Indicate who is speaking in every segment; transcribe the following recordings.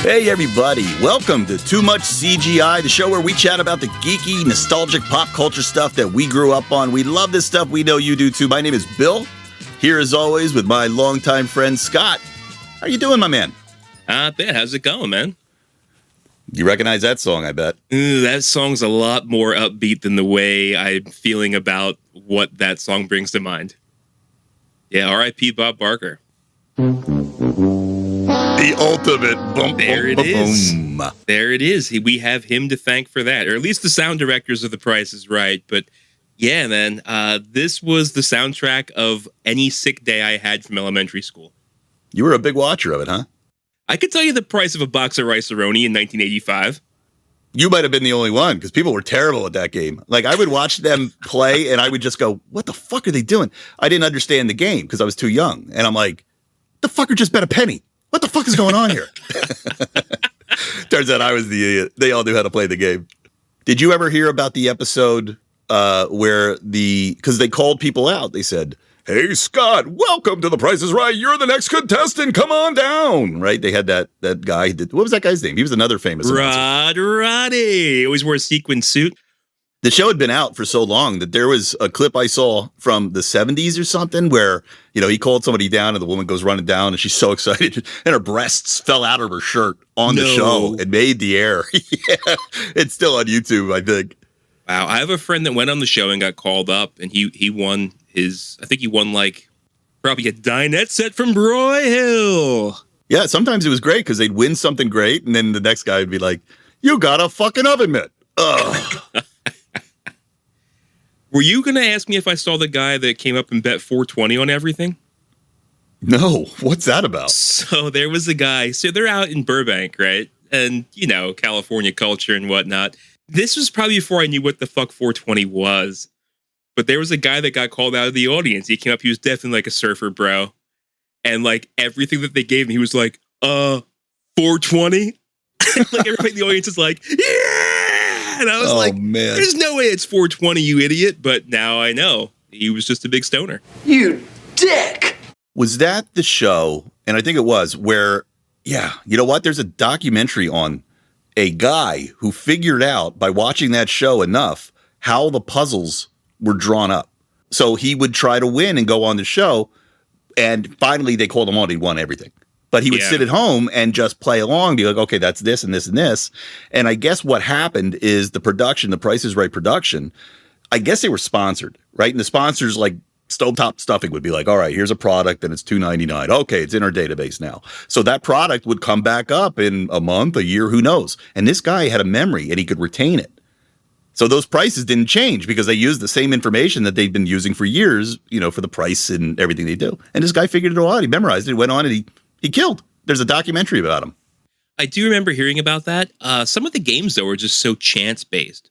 Speaker 1: Hey everybody, welcome to Too Much CGI, the show where we chat about the geeky, nostalgic pop culture stuff that we grew up on. We love this stuff, we know you do too. My name is Bill, here as always with my longtime friend Scott. How you doing, my man?
Speaker 2: Not bad. How's it going, man?
Speaker 1: You recognize that song, I bet.
Speaker 2: That song's a lot more upbeat than the way I'm feeling about what that song brings to mind. Yeah, R.I.P. Bob Barker.
Speaker 1: The ultimate bump.
Speaker 2: There it is. There it is. We have him to thank for that, or at least the sound directors of The Price is Right. But yeah, man, this was the soundtrack of any sick day I had from elementary school.
Speaker 1: You were a big watcher of it, huh?
Speaker 2: I could tell you the price of a box of Rice-A-Roni in 1985.
Speaker 1: You might have been the only one, because people were terrible at that game. Like, I would watch them play, and I would just go, what the fuck are they doing? I didn't understand the game, because I was too young. And I'm like, the fucker just bet a penny. What the fuck is going on here? Turns out I was the idiot. They all knew how to play the game. Did you ever hear about the episode where because they called people out. They said, hey, Scott, welcome to The Price is Right. You're the next contestant. Come on down. Right? They had that guy. What was that guy's name? He was another famous announcer.
Speaker 2: Roddy. Always wore a sequin suit.
Speaker 1: The show had been out for so long that there was a clip I saw from the 70s or something where, he called somebody down and the woman goes running down and she's so excited and her breasts fell out of her shirt on the show and made the air. Yeah, it's still on YouTube, I think.
Speaker 2: Wow. I have a friend that went on the show and got called up and he won probably a dinette set from Broyhill.
Speaker 1: Yeah, sometimes it was great because they'd win something great and then the next guy would be like, you got a fucking oven mitt. Ugh.
Speaker 2: Were you going to ask me if I saw the guy that came up and bet $4.20 on everything?
Speaker 1: No. What's that about?
Speaker 2: So there was a guy. So they're out in Burbank, right? And, California culture and whatnot. This was probably before I knew what the fuck 420 was. But there was a guy that got called out of the audience. He came up. He was definitely like a surfer bro. And like everything that they gave him, he was like, 420? Like everybody in the audience is like, yeah! And I was man, there's no way it's 420, you idiot. But now I know. He was just a big stoner.
Speaker 3: You dick!
Speaker 1: Was that the show, and I think it was, where, yeah, you know what? There's a documentary on a guy who figured out by watching that show enough how the puzzles were drawn up. So he would try to win and go on the show, and finally they called him on. He won everything. But he would sit at home and just play along, be like, okay, that's this and this and this. And I guess what happened is the production, the Price is Right production, I guess they were sponsored, right? And the sponsors, like Stovetop Stuffing, would be like, all right, here's a product and it's $2.99. Okay, it's in our database now. So that product would come back up in a month, a year, who knows? And this guy had a memory and he could retain it. So those prices didn't change because they used the same information that they'd been using for years, for the price and everything they do. And this guy figured it all out. He memorized it, went on, and he killed. There's a documentary about him.
Speaker 2: I do remember hearing about that. Some of the games, though, are just so chance-based.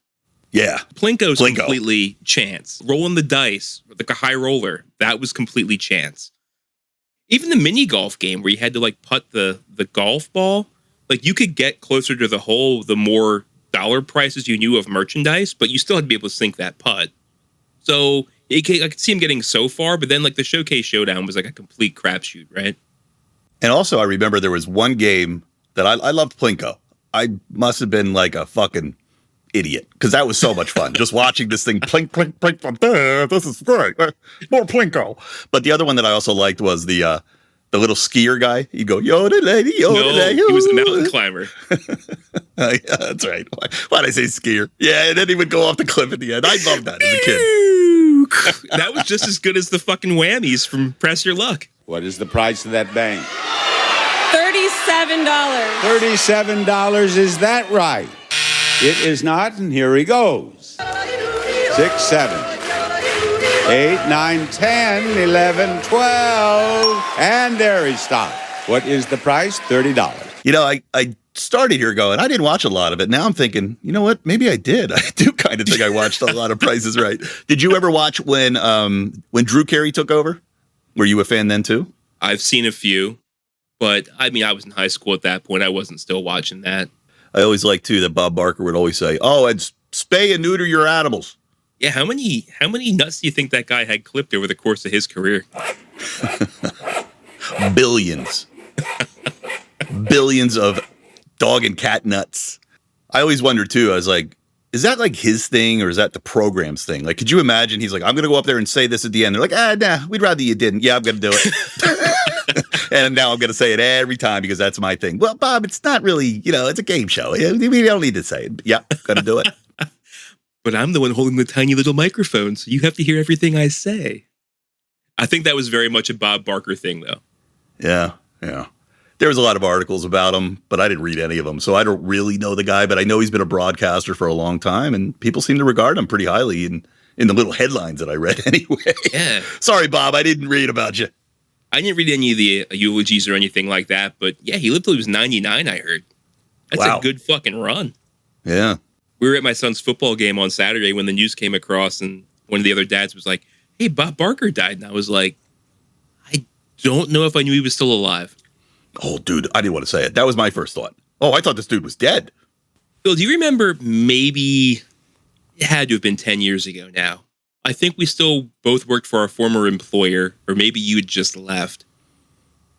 Speaker 1: Yeah.
Speaker 2: Plinko's completely chance. Rolling the dice, like a high roller, that was completely chance. Even the mini golf game where you had to, putt the golf ball, you could get closer to the hole the more dollar prices you knew of merchandise, but you still had to be able to sink that putt. So I could see him getting so far, but then, the Showcase Showdown was, a complete crapshoot, right?
Speaker 1: And also, I remember there was one game that I loved Plinko. I must have been like a fucking idiot because that was so much fun. Just watching this thing plink, plink, plink from there. This is great. More Plinko. But the other one that I also liked was the little skier guy. He'd go, yodelay, yodelay.
Speaker 2: No, he was a mountain climber.
Speaker 1: Yeah, that's right. Why'd I say skier? Yeah, and then he would go off the cliff at the end. I loved that as a kid.
Speaker 2: That was just as good as the fucking whammies from Press Your Luck.
Speaker 4: What is the price of that bank?
Speaker 5: $37.
Speaker 4: $37, is that right? It is not, and here he goes. 6, 7, 8, 9, 10, 11, 12, and there he stopped. What is the price? $30.
Speaker 1: I started here going, I didn't watch a lot of it. Now I'm thinking, you know what? Maybe I did. I do kind of think I watched a lot of Prices Right. Did you ever watch when Drew Carey took over? Were you a fan then too?
Speaker 2: I've seen a few, but I was in high school at that point. I wasn't still watching that.
Speaker 1: I always liked too that Bob Barker would always say, "Oh, and spay and neuter your animals."
Speaker 2: Yeah, how many nuts do you think that guy had clipped over the course of his career?
Speaker 1: Billions. Billions of dog and cat nuts. I always wonder too, I was like, is that like his thing or is that the program's thing? Like, could you imagine he's like, I'm going to go up there and say this at the end. They're like, nah, we'd rather you didn't. Yeah, I'm going to do it. And now I'm going to say it every time because that's my thing. Well, Bob, it's not really, it's a game show. We don't need to say it. Yeah, going to do it.
Speaker 2: But I'm the one holding the tiny little microphone, so you have to hear everything I say. I think that was very much a Bob Barker thing, though.
Speaker 1: Yeah. There was a lot of articles about him, but I didn't read any of them. So I don't really know the guy, but I know he's been a broadcaster for a long time, and people seem to regard him pretty highly in the little headlines that I read anyway.
Speaker 2: Yeah.
Speaker 1: Sorry, Bob, I didn't read about you.
Speaker 2: I didn't read any of the eulogies or anything like that, but yeah, he lived till he was 99, I heard. That's a good fucking run.
Speaker 1: Yeah.
Speaker 2: We were at my son's football game on Saturday when the news came across, and one of the other dads was like, hey, Bob Barker died. And I was like, I don't know if I knew he was still alive.
Speaker 1: Oh, dude, I didn't want to say it. That was my first thought. Oh, I thought this dude was dead.
Speaker 2: Bill, do you remember maybe it had to have been 10 years ago now? I think we still both worked for our former employer, or maybe you had just left.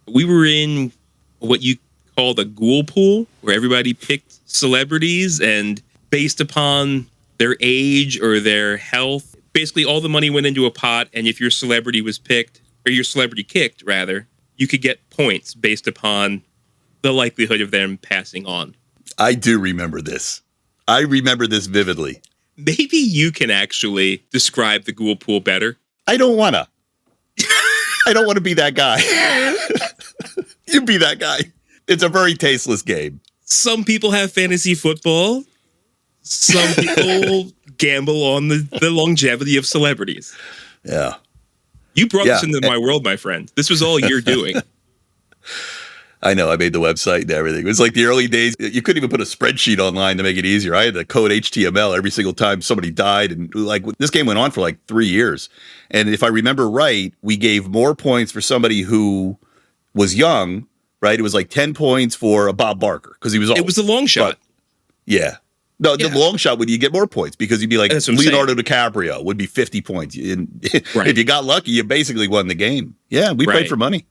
Speaker 2: We were in what you call the ghoul pool, where everybody picked celebrities, and based upon their age or their health, basically all the money went into a pot, and if your celebrity was picked, or your celebrity kicked, rather, you could get points based upon the likelihood of them passing on.
Speaker 1: I do remember this. I remember this vividly.
Speaker 2: Maybe you can actually describe the ghoul pool better.
Speaker 1: I don't want to. I don't want to be that guy. You be that guy. It's a very tasteless game.
Speaker 2: Some people have fantasy football. Some people gamble on the longevity of celebrities.
Speaker 1: Yeah.
Speaker 2: You brought this into my world, my friend. This was all you're doing.
Speaker 1: I know. I made the website and everything. It was like the early days. You couldn't even put a spreadsheet online to make it easier. I had to code HTML every single time somebody died. And like this game went on for like 3 years. And if I remember right, we gave more points for somebody who was young, right? It was like 10 points for a Bob Barker because he was old.
Speaker 2: It was a long shot.
Speaker 1: But, yeah. No, the long shot would you get more points because you'd be like Leonardo DiCaprio would be 50 points. Right. If you got lucky, you basically won the game. Yeah, we played for money.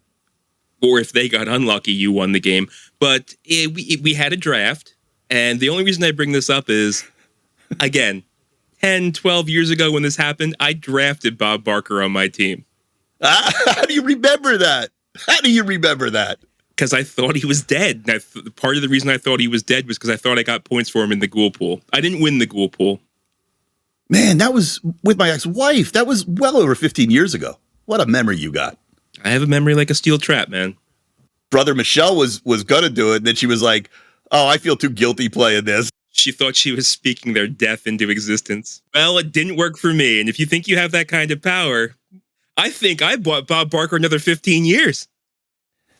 Speaker 2: Or if they got unlucky, you won the game. But we had a draft. And the only reason I bring this up is, again, 10, 12 years ago when this happened, I drafted Bob Barker on my team.
Speaker 1: How do you remember that?
Speaker 2: Because I thought he was dead. Part of the reason I thought he was dead was because I thought I got points for him in the ghoul pool. I didn't win the ghoul pool.
Speaker 1: Man, that was with my ex-wife. That was well over 15 years ago. What a memory you got.
Speaker 2: I have a memory like a steel trap, man.
Speaker 1: Brother Michelle was going to do it. And then she was like, oh, I feel too guilty playing this.
Speaker 2: She thought she was speaking their death into existence. Well, it didn't work for me. And if you think you have that kind of power, I think I bought Bob Barker another 15 years.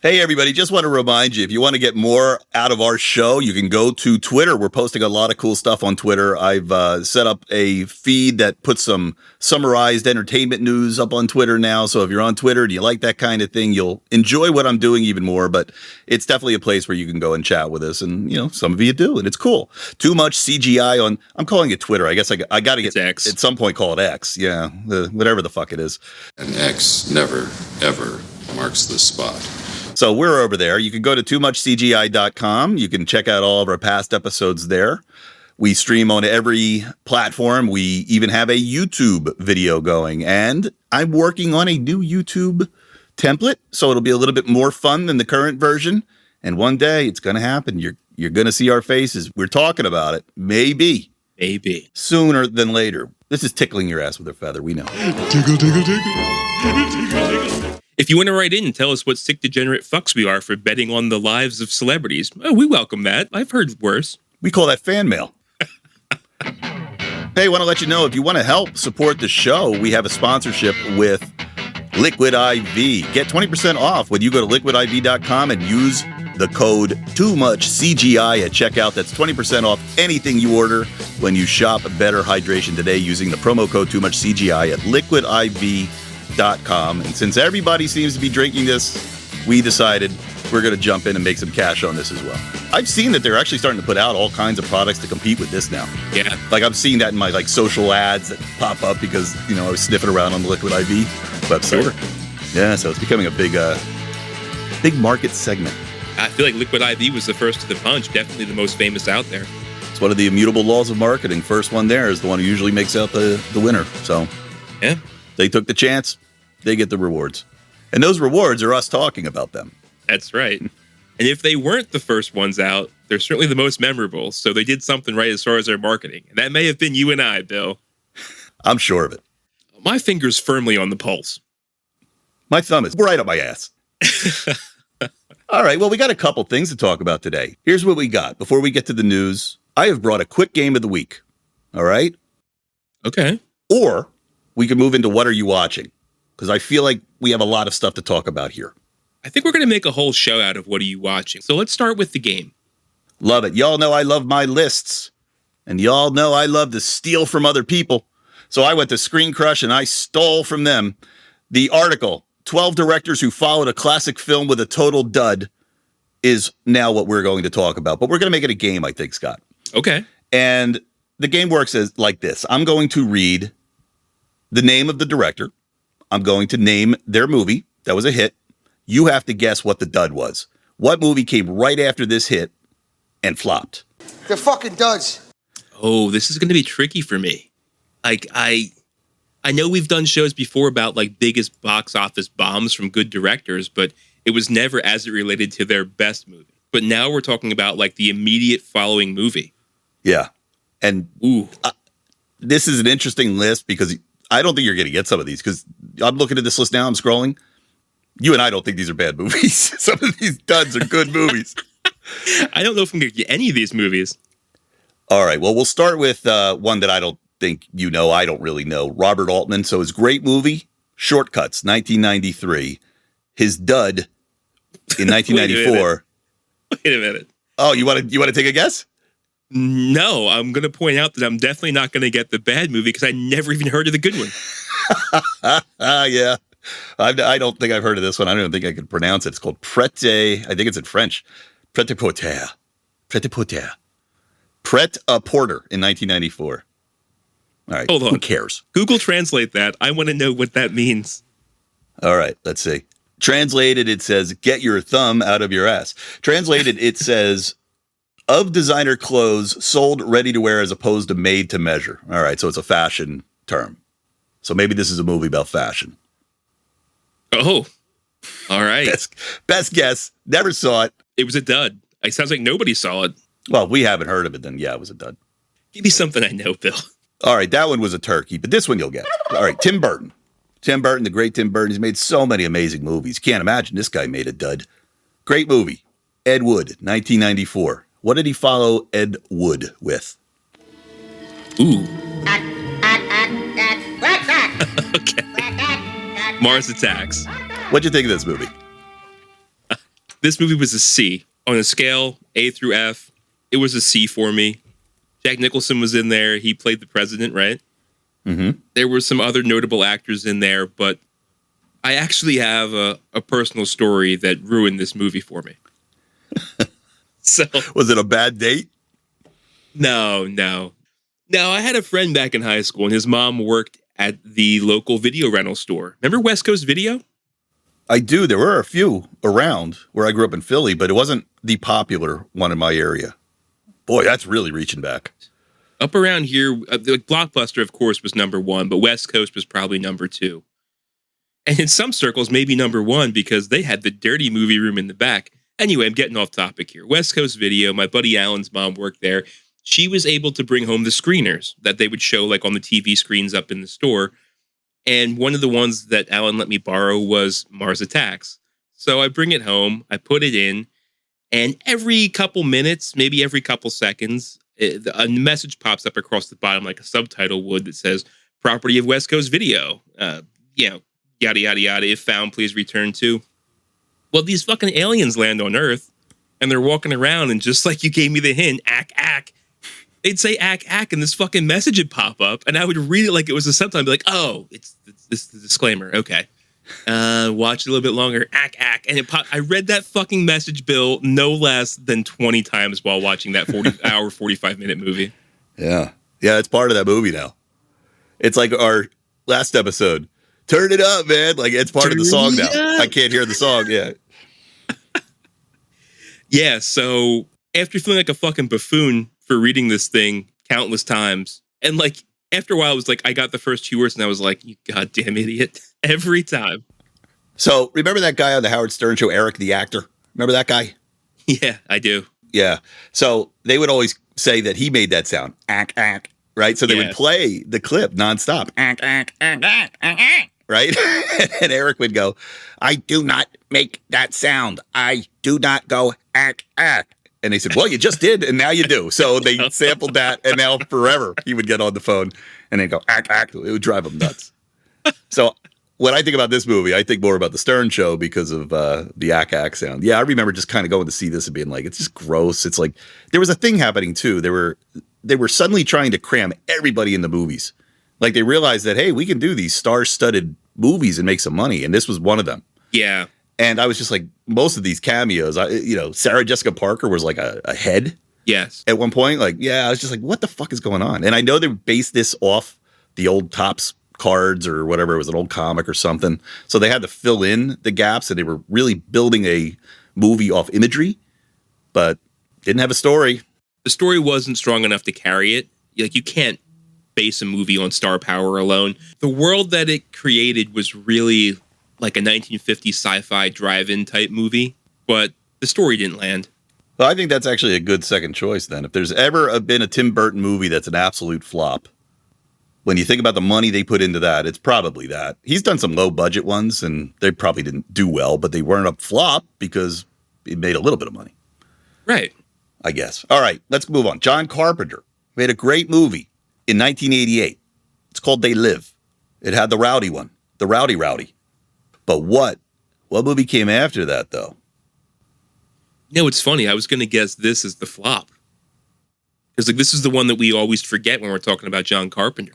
Speaker 1: Hey, everybody, just want to remind you, if you want to get more out of our show, you can go to Twitter. We're posting a lot of cool stuff on Twitter. I've set up a feed that puts some summarized entertainment news up on Twitter now. So if you're on Twitter and you like that kind of thing, you'll enjoy what I'm doing even more. But it's definitely a place where you can go and chat with us. And, some of you do, and it's cool. Too Much CGI on, I'm calling it Twitter. I guess I got to get
Speaker 2: X.
Speaker 1: At some point call it X. Yeah, whatever the fuck it is.
Speaker 5: And X never, ever marks the spot.
Speaker 1: So we're over there. You can go to toomuchcgi.com. You can check out all of our past episodes there. We stream on every platform. We even have a YouTube video going. And I'm working on a new YouTube template, so it'll be a little bit more fun than the current version. And one day it's going to happen. You're going to see our faces. We're talking about it. Maybe. Sooner than later. This is tickling your ass with a feather. We know.
Speaker 5: Tickle, tickle, tickle.
Speaker 2: If you want to write in and tell us what sick degenerate fucks we are for betting on the lives of celebrities, we welcome that. I've heard worse.
Speaker 1: We call that fan mail. Hey, I want to let you know, if you want to help support the show, we have a sponsorship with Liquid IV. Get 20% off when you go to liquidiv.com and use the code toomuchcgi at checkout. That's 20% off anything you order when you shop Better Hydration today using the promo code toomuchcgi at liquidiv.com. And since everybody seems to be drinking this, we decided we're going to jump in and make some cash on this as well. I've seen that they're actually starting to put out all kinds of products to compete with this now.
Speaker 2: Yeah.
Speaker 1: Like I'm seeing that in my social ads that pop up because, I was sniffing around on the Liquid IV website.
Speaker 2: Sure.
Speaker 1: Yeah, so it's becoming a big market segment.
Speaker 2: I feel like Liquid IV was the first to the punch, definitely the most famous out there.
Speaker 1: It's one of the immutable laws of marketing. First one there is the one who usually makes out the winner. So
Speaker 2: yeah,
Speaker 1: they took the chance. They get the rewards. And those rewards are us talking about them.
Speaker 2: That's right. And if they weren't the first ones out, they're certainly the most memorable. So they did something right as far as their marketing. And that may have been you and I, Bill.
Speaker 1: I'm sure of it.
Speaker 2: My finger's firmly on the pulse.
Speaker 1: My thumb is right up my ass. All right, well, we got a couple things to talk about today. Here's what we got. Before we get to the news, I have brought a quick game of the week. All right?
Speaker 2: Okay.
Speaker 1: Or we can move into what are you watching? Because I feel like we have a lot of stuff to talk about here.
Speaker 2: I think we're going to make a whole show out of what are you watching. So let's start with the game.
Speaker 1: Love it. Y'all know I love my lists. And y'all know I love to steal from other people. So I went to Screen Crush and I stole from them the article, 12 directors who followed a classic film with a total dud, is now what we're going to talk about. But we're going to make it a game, I think, Scott.
Speaker 2: Okay.
Speaker 1: And the game works as like this. I'm going to read the name of the director. I'm going to name their movie that was a hit. You have to guess what the dud was. What movie came right after this hit and flopped?
Speaker 3: They're fucking duds.
Speaker 2: Oh, this is going to be tricky for me. Like, I know we've done shows before about like biggest box office bombs from good directors, but it was never as it related to their best movie. But now we're talking about like the immediate following movie.
Speaker 1: Yeah. And this is an interesting list because I don't think you're going to get some of these because I'm looking at this list now. I'm scrolling. You and I don't think these are bad movies. Some of these duds are good movies.
Speaker 2: I don't know if I'm going to get any of these movies.
Speaker 1: All right. Well, we'll start with one that I don't think you know. I don't really know. Robert Altman. So his great movie, Shortcuts, 1993. His dud in 1994.
Speaker 2: Wait a minute.
Speaker 1: Oh, you want to take a guess?
Speaker 2: No, I'm going to point out that I'm definitely not going to get the bad movie because I never even heard of the good one.
Speaker 1: Yeah. I don't think I've heard of this one. I don't even think I can pronounce it. It's called Prêt. I think it's in French. Prêt-à-porter. Prêt-à-porter. Prêt-à-porter in 1994. All right.
Speaker 2: Hold on.
Speaker 1: Who cares?
Speaker 2: Google Translate that. I want to know what that means.
Speaker 1: All right. Let's see. Translated, it says, get your thumb out of your ass. Translated, it says, of designer clothes sold ready to wear as opposed to made to measure. All right. So it's a fashion term. So maybe this is a movie about fashion.
Speaker 2: Oh, all right.
Speaker 1: Best guess. Never saw it.
Speaker 2: It was a dud. It sounds like nobody saw it.
Speaker 1: Well, we haven't heard of it then. Yeah, it was a dud.
Speaker 2: Give me something I know, Bill.
Speaker 1: All right, that one was a turkey, but this one you'll get. All right, Tim Burton. Tim Burton, the great Tim Burton. He's made so many amazing movies. Can't imagine this guy made a dud. Great movie. Ed Wood, 1994. What did he follow Ed Wood with?
Speaker 2: Ooh. Okay. Mars Attacks.
Speaker 1: What'd you think of this movie?
Speaker 2: This movie was a C. On a scale, A through F, it was a C for me. Jack Nicholson was in there. He played the president, right?
Speaker 1: Mm-hmm.
Speaker 2: There were some other notable actors in there, but I actually have a personal story that ruined this movie for me. So,
Speaker 1: was it a bad date?
Speaker 2: No. I had a friend back in high school, and his mom worked at the local video rental store. Remember West Coast Video?
Speaker 1: I do. There were a few around where I grew up in Philly, but it wasn't the popular one in my area. Boy, that's really reaching back.
Speaker 2: Up around here, like Blockbuster, of course, was number one, but West Coast was probably number two. And in some circles, maybe number one because they had the dirty movie room in the back. Anyway, I'm getting off topic here. West Coast Video, my buddy Alan's mom worked there. She was able to bring home the screeners that they would show like on the TV screens up in the store. And one of the ones that Alan let me borrow was Mars Attacks. So I bring it home, I put it in, and every couple minutes, maybe every couple seconds, a message pops up across the bottom like a subtitle would that says, property of West Coast Video. Yada, yada, yada. If found, please return to. Well, these fucking aliens land on Earth, and they're walking around, and just like you gave me the hint, ack, they'd say ack, and this fucking message would pop up, and I would read it like it was a subtitle. I'd be like, oh, it's the disclaimer. Okay. Watch it a little bit longer. Ack. And I read that fucking message, Bill, no less than 20 times while watching that 40-hour, 45-minute movie.
Speaker 1: Yeah. Yeah, it's part of that movie now. It's like our last episode. Turn it up, man. Like, it's part of the song now. I can't hear the song. Yeah.
Speaker 2: Yeah, so after feeling like a fucking buffoon for reading this thing countless times, and like after a while, it was like I got the first 2 words and I was like, you goddamn idiot. Every time.
Speaker 1: So remember that guy on the Howard Stern show, Eric the actor? Remember that guy?
Speaker 2: Yeah, I do.
Speaker 1: Yeah. So they would always say that he made that sound, ack, ack, right? So they would play the clip nonstop, ack, ack, ack, ack, ack, ack, right? And Eric would go, I do not make that sound. I do not go ack, ack. And they said, well, you just did, and now you do. So they sampled that, and now forever he would get on the phone and they'd go, ack, ack. It would drive him nuts. So when I think about this movie, I think more about the Stern show because of the ack, ack sound. Yeah, I remember just kind of going to see this and being like, it's just gross. It's like, there was a thing happening too. They were suddenly trying to cram everybody in the movies. Like they realized that, hey, we can do these star-studded movies and make some money. And this was one of them.
Speaker 2: Yeah.
Speaker 1: And I was just like, most of these cameos, Sarah Jessica Parker was like a head.
Speaker 2: Yes.
Speaker 1: At one point, like, yeah, I was just like, what the fuck is going on? And I know they based this off the old Topps cards or whatever. It was an old comic or something. So they had to fill in the gaps and they were really building a movie off imagery, but didn't have a story.
Speaker 2: The story wasn't strong enough to carry it. Like, you can't base a movie on star power alone. The world that it created was really like a 1950s sci-fi drive-in type movie, but the story didn't land.
Speaker 1: Well, I think that's actually a good second choice then. If there's ever been a Tim Burton movie that's an absolute flop, when you think about the money they put into that, it's probably that. He's done some low-budget ones, and they probably didn't do well, but they weren't a flop because it made a little bit of money.
Speaker 2: Right.
Speaker 1: I guess. All right, let's move on. John Carpenter made a great movie in 1988. It's called They Live. It had the rowdy one, the Rowdy. But what movie came after that, though?
Speaker 2: No, it's funny. I was going to guess this is the flop. Because like this is the one that we always forget when we're talking about John Carpenter.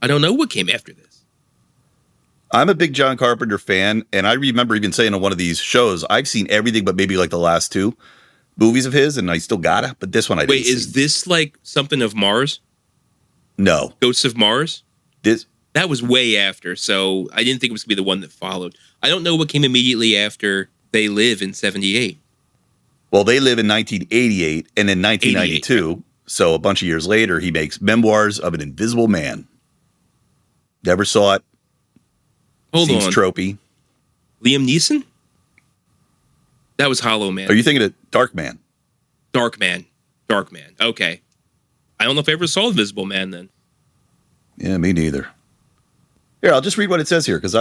Speaker 2: I don't know what came after this.
Speaker 1: I'm a big John Carpenter fan, and I remember even saying on one of these shows, I've seen everything but maybe like the last 2 movies of his, and I still got it. But this one I didn't see.
Speaker 2: Wait, is this like something of Mars?
Speaker 1: No.
Speaker 2: Ghosts of Mars? That was way after, so I didn't think it was going to be the one that followed. I don't know what came immediately after They Live in 78.
Speaker 1: Well, They Live in 1988, and in 1992, so a bunch of years later, he makes Memoirs of an Invisible Man. Never saw it.
Speaker 2: Seems
Speaker 1: on. Tropey.
Speaker 2: Liam Neeson? That was Hollow Man.
Speaker 1: Are you thinking of Dark Man?
Speaker 2: Dark Man. Okay. I don't know if I ever saw Invisible Man then.
Speaker 1: Yeah, me neither. Here, I'll just read what it says here because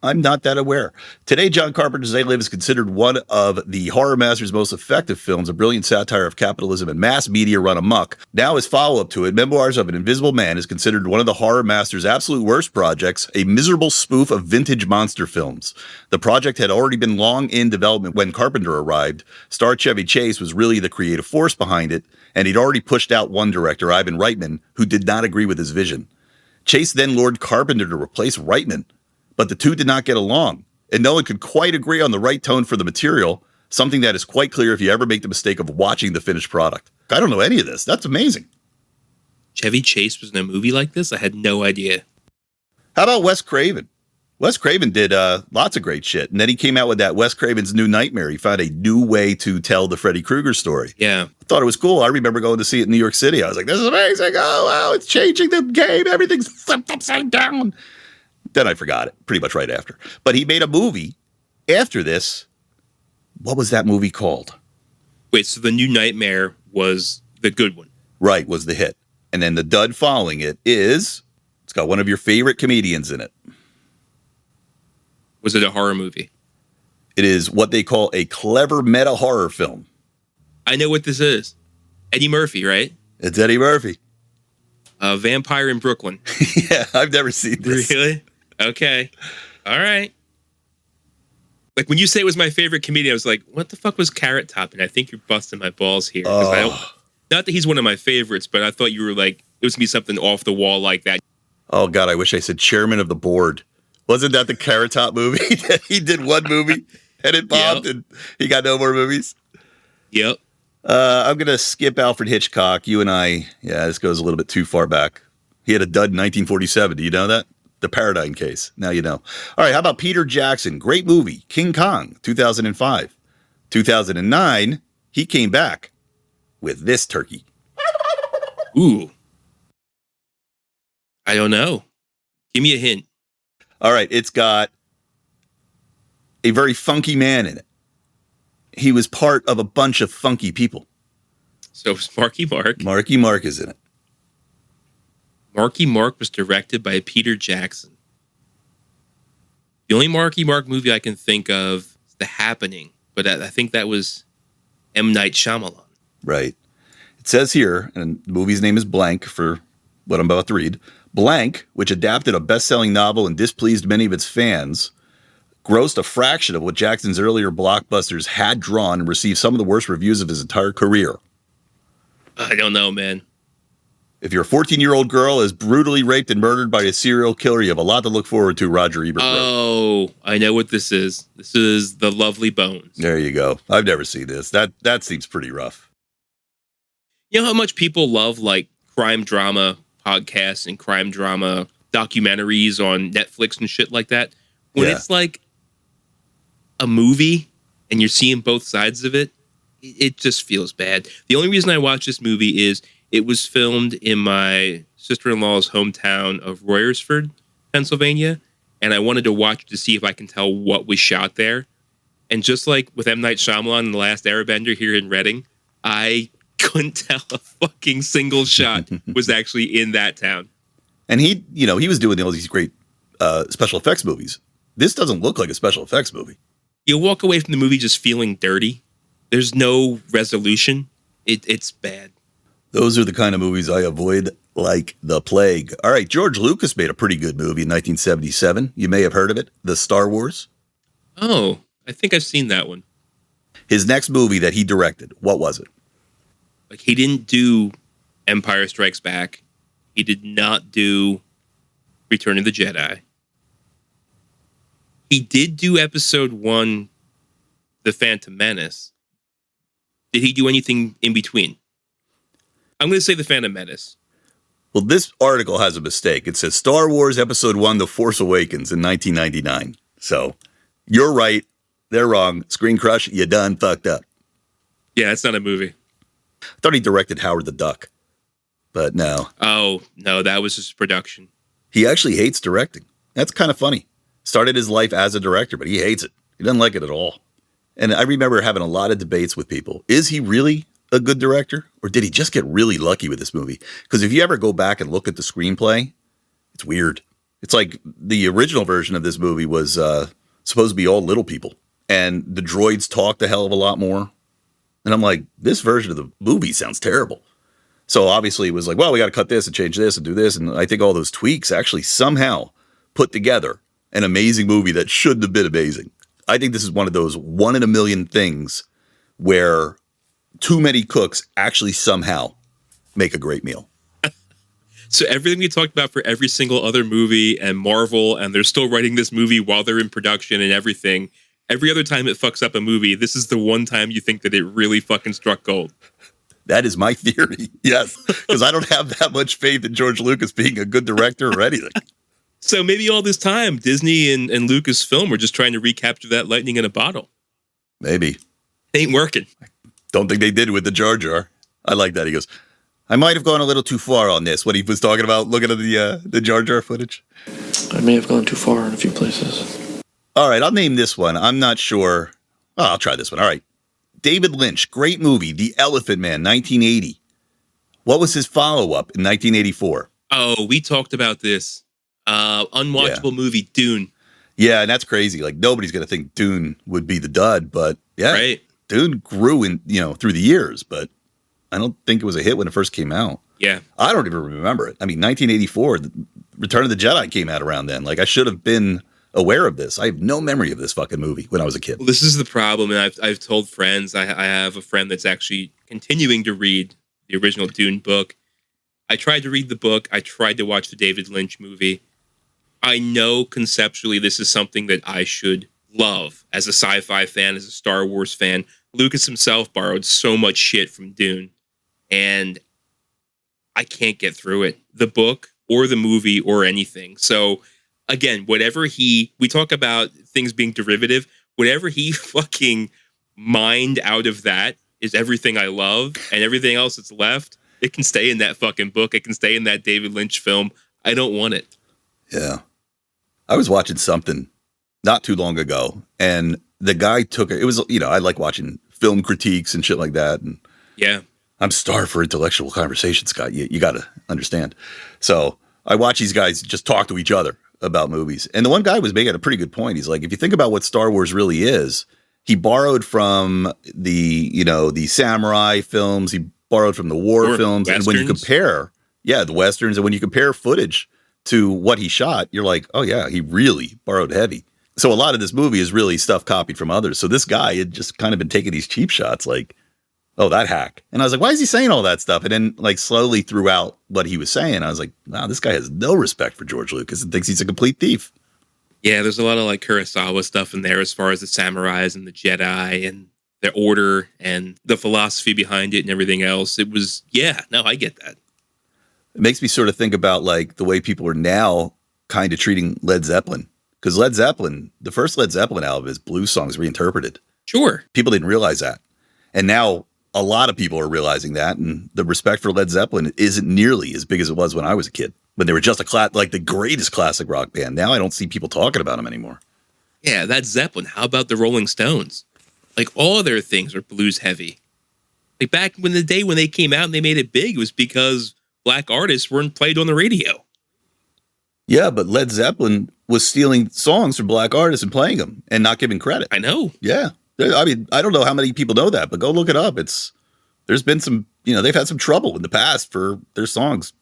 Speaker 1: I'm not that aware. Today, John Carpenter's They Live is considered one of the horror master's most effective films, a brilliant satire of capitalism and mass media run amok. Now, his follow-up to it, Memoirs of an Invisible Man, is considered one of the horror master's absolute worst projects, a miserable spoof of vintage monster films. The project had already been long in development when Carpenter arrived. Star Chevy Chase was really the creative force behind it, and he'd already pushed out one director, Ivan Reitman, who did not agree with his vision. Chase then lured Carpenter to replace Reitman, but the two did not get along, and no one could quite agree on the right tone for the material, something that is quite clear if you ever make the mistake of watching the finished product. I don't know any of this. That's amazing.
Speaker 2: Chevy Chase was in a movie like this? I had no idea.
Speaker 1: How about Wes Craven? Wes Craven did lots of great shit, and then he came out with that Wes Craven's New Nightmare. He found a new way to tell the Freddy Krueger story.
Speaker 2: Yeah.
Speaker 1: I thought it was cool. I remember going to see it in New York City. I was like, this is amazing. Oh, wow, it's changing the game. Everything's flipped upside down. Then I forgot it pretty much right after. But he made a movie after this. What was that movie called?
Speaker 2: Wait, so the New Nightmare was the good one?
Speaker 1: Right, was the hit. And then the dud following it is, it's got one of your favorite comedians in it.
Speaker 2: Was it a horror movie?
Speaker 1: It is what they call a clever meta horror film.
Speaker 2: I know what this is. Eddie Murphy, right?
Speaker 1: It's Eddie Murphy.
Speaker 2: Vampire in Brooklyn.
Speaker 1: Yeah, I've never seen this.
Speaker 2: Really? Okay. All right. Like when you say it was my favorite comedian, I was like, what the fuck was Carrot Top? And I think you're busting my balls here. Not that he's one of my favorites, but I thought you were like, it was going to be something off the wall like that.
Speaker 1: Oh, God, I wish I said chairman of the board. Wasn't that the Carrot Top movie? He did one movie and it bombed and he got no more movies?
Speaker 2: Yep.
Speaker 1: I'm going to skip Alfred Hitchcock. You and I, this goes a little bit too far back. He had a dud in 1947. Do you know that? The Paradigm Case. Now you know. All right, how about Peter Jackson? Great movie. King Kong, 2005. 2009, he came back with this turkey.
Speaker 2: Ooh. I don't know. Give me a hint.
Speaker 1: All right, it's got a very funky man in it. He was part of a bunch of funky people.
Speaker 2: So it's Marky Mark.
Speaker 1: Marky Mark is in it.
Speaker 2: Marky Mark was directed by Peter Jackson. The only Marky Mark movie I can think of is The Happening, but I think that was M. Night Shyamalan.
Speaker 1: Right. It says here, and the movie's name is Blank for what I'm about to read. Blank, which adapted a best-selling novel and displeased many of its fans, grossed a fraction of what Jackson's earlier blockbusters had drawn and received some of the worst reviews of his entire career.
Speaker 2: I don't know, man.
Speaker 1: If your 14-year-old girl is brutally raped and murdered by a serial killer, you have a lot to look forward to, Roger Ebert wrote.
Speaker 2: Oh, I know what this is. This is The Lovely Bones.
Speaker 1: There you go. I've never seen this. That seems pretty rough.
Speaker 2: You know how much people love like crime drama podcasts and crime drama documentaries on Netflix and shit like that? When it's like a movie and you're seeing both sides of it, it just feels bad. The only reason I watched this movie is it was filmed in my sister-in-law's hometown of Royersford, Pennsylvania, and I wanted to watch to see if I can tell what was shot there. And just like with M. Night Shyamalan and The Last Airbender here in Reading, I couldn't tell a fucking single shot was actually in that town.
Speaker 1: And he was doing all these great special effects movies. This doesn't look like a special effects movie.
Speaker 2: You walk away from the movie just feeling dirty. There's no resolution. It's bad.
Speaker 1: Those are the kind of movies I avoid like the plague. All right, George Lucas made a pretty good movie in 1977. You may have heard of it, The Star Wars.
Speaker 2: Oh, I think I've seen that one.
Speaker 1: His next movie that he directed, what was it?
Speaker 2: Like, he didn't do Empire Strikes Back. He did not do Return of the Jedi. He did do Episode 1, The Phantom Menace. Did he do anything in between? I'm going to say The Phantom Menace.
Speaker 1: Well, this article has a mistake. It says Star Wars Episode 1, The Force Awakens in 1999. So, you're right. They're wrong. Screen Crush, you done fucked up.
Speaker 2: Yeah, it's not a movie.
Speaker 1: I thought he directed Howard the Duck. But no.
Speaker 2: Oh, no, that was his production.
Speaker 1: He actually hates directing. That's kind of funny. Started his life as a director, but he hates it. He doesn't like it at all. And I remember having a lot of debates with people. Is he really a good director? Or did he just get really lucky with this movie? Because if you ever go back and look at the screenplay, it's weird. It's like the original version of this movie was supposed to be all little people. And the droids talked a hell of a lot more. And I'm like, this version of the movie sounds terrible. So obviously it was like, well, we got to cut this and change this and do this. And I think all those tweaks actually somehow put together an amazing movie that shouldn't have been amazing. I think this is one of those 1 in a million things where too many cooks actually somehow make a great meal.
Speaker 2: So everything we talked about for every single other movie and Marvel, and they're still writing this movie while they're in production and everything. Every other time it fucks up a movie, this is the one time you think that it really fucking struck gold.
Speaker 1: That is my theory. Yes. Because I don't have that much faith in George Lucas being a good director or anything.
Speaker 2: So maybe all this time, Disney and Lucasfilm were just trying to recapture that lightning in a bottle.
Speaker 1: Maybe.
Speaker 2: Ain't working.
Speaker 1: Don't think they did with the Jar Jar. I like that. He goes, I might have gone a little too far on this when he was talking about looking at the Jar Jar footage.
Speaker 3: I may have gone too far in a few places.
Speaker 1: All right, I'll name this one. I'm not sure. Oh, I'll try this one. All right. David Lynch, great movie, The Elephant Man, 1980. What was his follow-up in 1984?
Speaker 2: Oh, we talked about this. Unwatchable movie, Dune.
Speaker 1: Yeah, and that's crazy. Like, nobody's going to think Dune would be the dud, but yeah,
Speaker 2: right.
Speaker 1: Dune grew through the years, but I don't think it was a hit when it first came out.
Speaker 2: Yeah.
Speaker 1: I don't even remember it. I mean, 1984, Return of the Jedi came out around then. Like, I should have been aware of this. I have no memory of this fucking movie when I was a kid.
Speaker 2: Well, this is the problem, and I've told friends. I have a friend that's actually continuing to read the original Dune book. I tried to read the book. I tried to watch the David Lynch movie. I know conceptually this is something that I should love as a sci-fi fan, as a Star Wars fan. Lucas himself borrowed so much shit from Dune, and I can't get through it. The book or the movie or anything. So again, we talk about things being derivative, whatever he fucking mined out of that is everything I love, and everything else that's left, it can stay in that fucking book. It can stay in that David Lynch film. I don't want it.
Speaker 1: Yeah. I was watching something not too long ago, and the guy took it. It was, I like watching film critiques and shit like that. And
Speaker 2: yeah,
Speaker 1: I'm starved for intellectual conversation, Scott. You got to understand. So I watch these guys just talk to each other about movies. And the one guy was making a pretty good point. He's like, if you think about what Star Wars really is, he borrowed from the samurai films. He borrowed from the war films.
Speaker 2: Westerns.
Speaker 1: And when you compare, the Westerns, and when you compare footage to what he shot, you're like, oh yeah, he really borrowed heavy. So a lot of this movie is really stuff copied from others. So this guy had just kind of been taking these cheap shots like, oh, that hack. And I was like, why is he saying all that stuff? And then like slowly throughout what he was saying, I was like, wow, this guy has no respect for George Lucas and thinks he's a complete thief.
Speaker 2: Yeah, there's a lot of like Kurosawa stuff in there as far as the samurais and the Jedi and the order and the philosophy behind it and everything else. It was, I get that.
Speaker 1: It makes me sort of think about like the way people are now kind of treating Led Zeppelin. Because Led Zeppelin, the first Led Zeppelin album is blues songs reinterpreted.
Speaker 2: Sure.
Speaker 1: People didn't realize that. And now a lot of people are realizing that. And the respect for Led Zeppelin isn't nearly as big as it was when I was a kid. When they were just like the greatest classic rock band. Now I don't see people talking about them anymore.
Speaker 2: Yeah, that's Zeppelin. How about the Rolling Stones? Like all their things are blues heavy. Like back when the day when they came out and they made it big, it was because black artists weren't played on the radio.
Speaker 1: Yeah, but Led Zeppelin was stealing songs from black artists and playing them and not giving credit.
Speaker 2: I know.
Speaker 1: Yeah. I mean, I don't know how many people know that, but go look it up. There's been some, they've had some trouble in the past for their songs.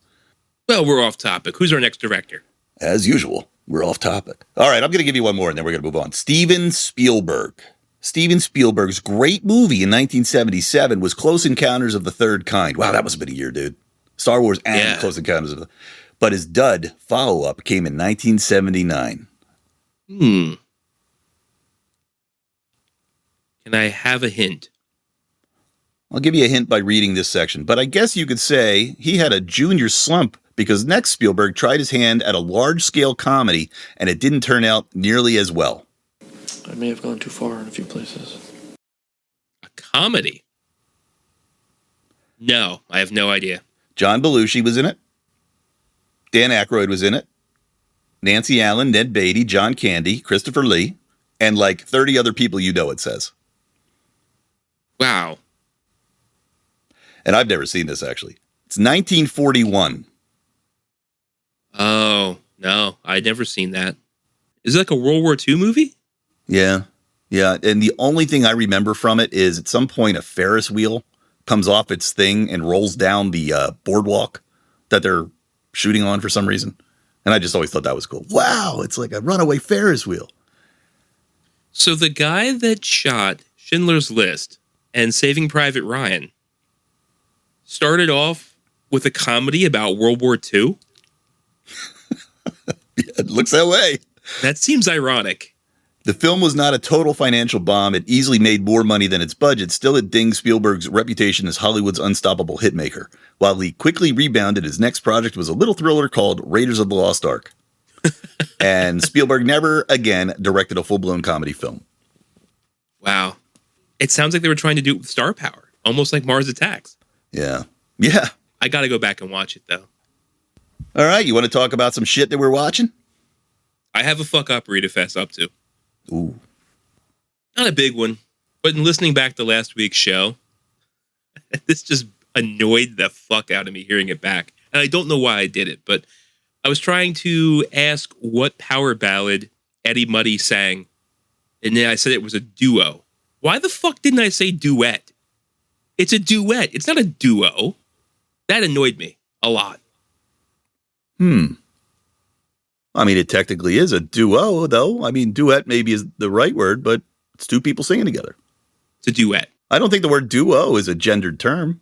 Speaker 2: Well, we're off topic. Who's our next director?
Speaker 1: As usual, we're off topic. All right, I'm going to give you one more and then we're going to move on. Steven Spielberg. Steven Spielberg's great movie in 1977 was Close Encounters of the Third Kind. Wow, that must have been a year, dude. Star Wars and Close Encounters of the... But his dud follow-up came in 1979.
Speaker 2: Can I have a hint?
Speaker 1: I'll give you a hint by reading this section, but I guess you could say he had a junior slump because next Spielberg tried his hand at a large-scale comedy, and it didn't turn out nearly as well.
Speaker 3: I may have gone too far in a few places.
Speaker 2: A comedy? No, I have no idea.
Speaker 1: John Belushi was in it. Dan Aykroyd was in it. Nancy Allen, Ned Beatty, John Candy, Christopher Lee, and like 30 other people it says.
Speaker 2: Wow.
Speaker 1: And I've never seen this, actually. It's 1941.
Speaker 2: Oh, no, I'd never seen that. Is it like a World War II movie?
Speaker 1: Yeah. Yeah. And the only thing I remember from it is at some point a Ferris wheel comes off its thing and rolls down the boardwalk that they're shooting on for some reason. And I just always thought that was cool. Wow, it's like a runaway Ferris wheel.
Speaker 2: So the guy that shot Schindler's List and Saving Private Ryan started off with a comedy about World War II?
Speaker 1: Yeah, it looks that way.
Speaker 2: That seems ironic.
Speaker 1: The film was not a total financial bomb. It easily made more money than its budget. Still, it dinged Spielberg's reputation as Hollywood's unstoppable hitmaker. While he quickly rebounded, his next project was a little thriller called Raiders of the Lost Ark. And Spielberg never again directed a full-blown comedy film.
Speaker 2: Wow. It sounds like they were trying to do it with star power, almost like Mars Attacks.
Speaker 1: Yeah. Yeah.
Speaker 2: I got to go back and watch it, though.
Speaker 1: All right. You want to talk about some shit that we're watching?
Speaker 2: I have a fuck up to fess up to.
Speaker 1: Ooh.
Speaker 2: Not a big one, but in listening back to last week's show, this just annoyed the fuck out of me hearing it back. And I don't know why I did it, but I was trying to ask what power ballad Eddie Muddy sang, and then I said it was a duo. Why the fuck didn't I say duet? It's a duet. It's not a duo. That annoyed me a lot.
Speaker 1: I mean, it technically is a duo, though. I mean, duet maybe is the right word, but it's two people singing together.
Speaker 2: It's a duet.
Speaker 1: I don't think the word duo is a gendered term.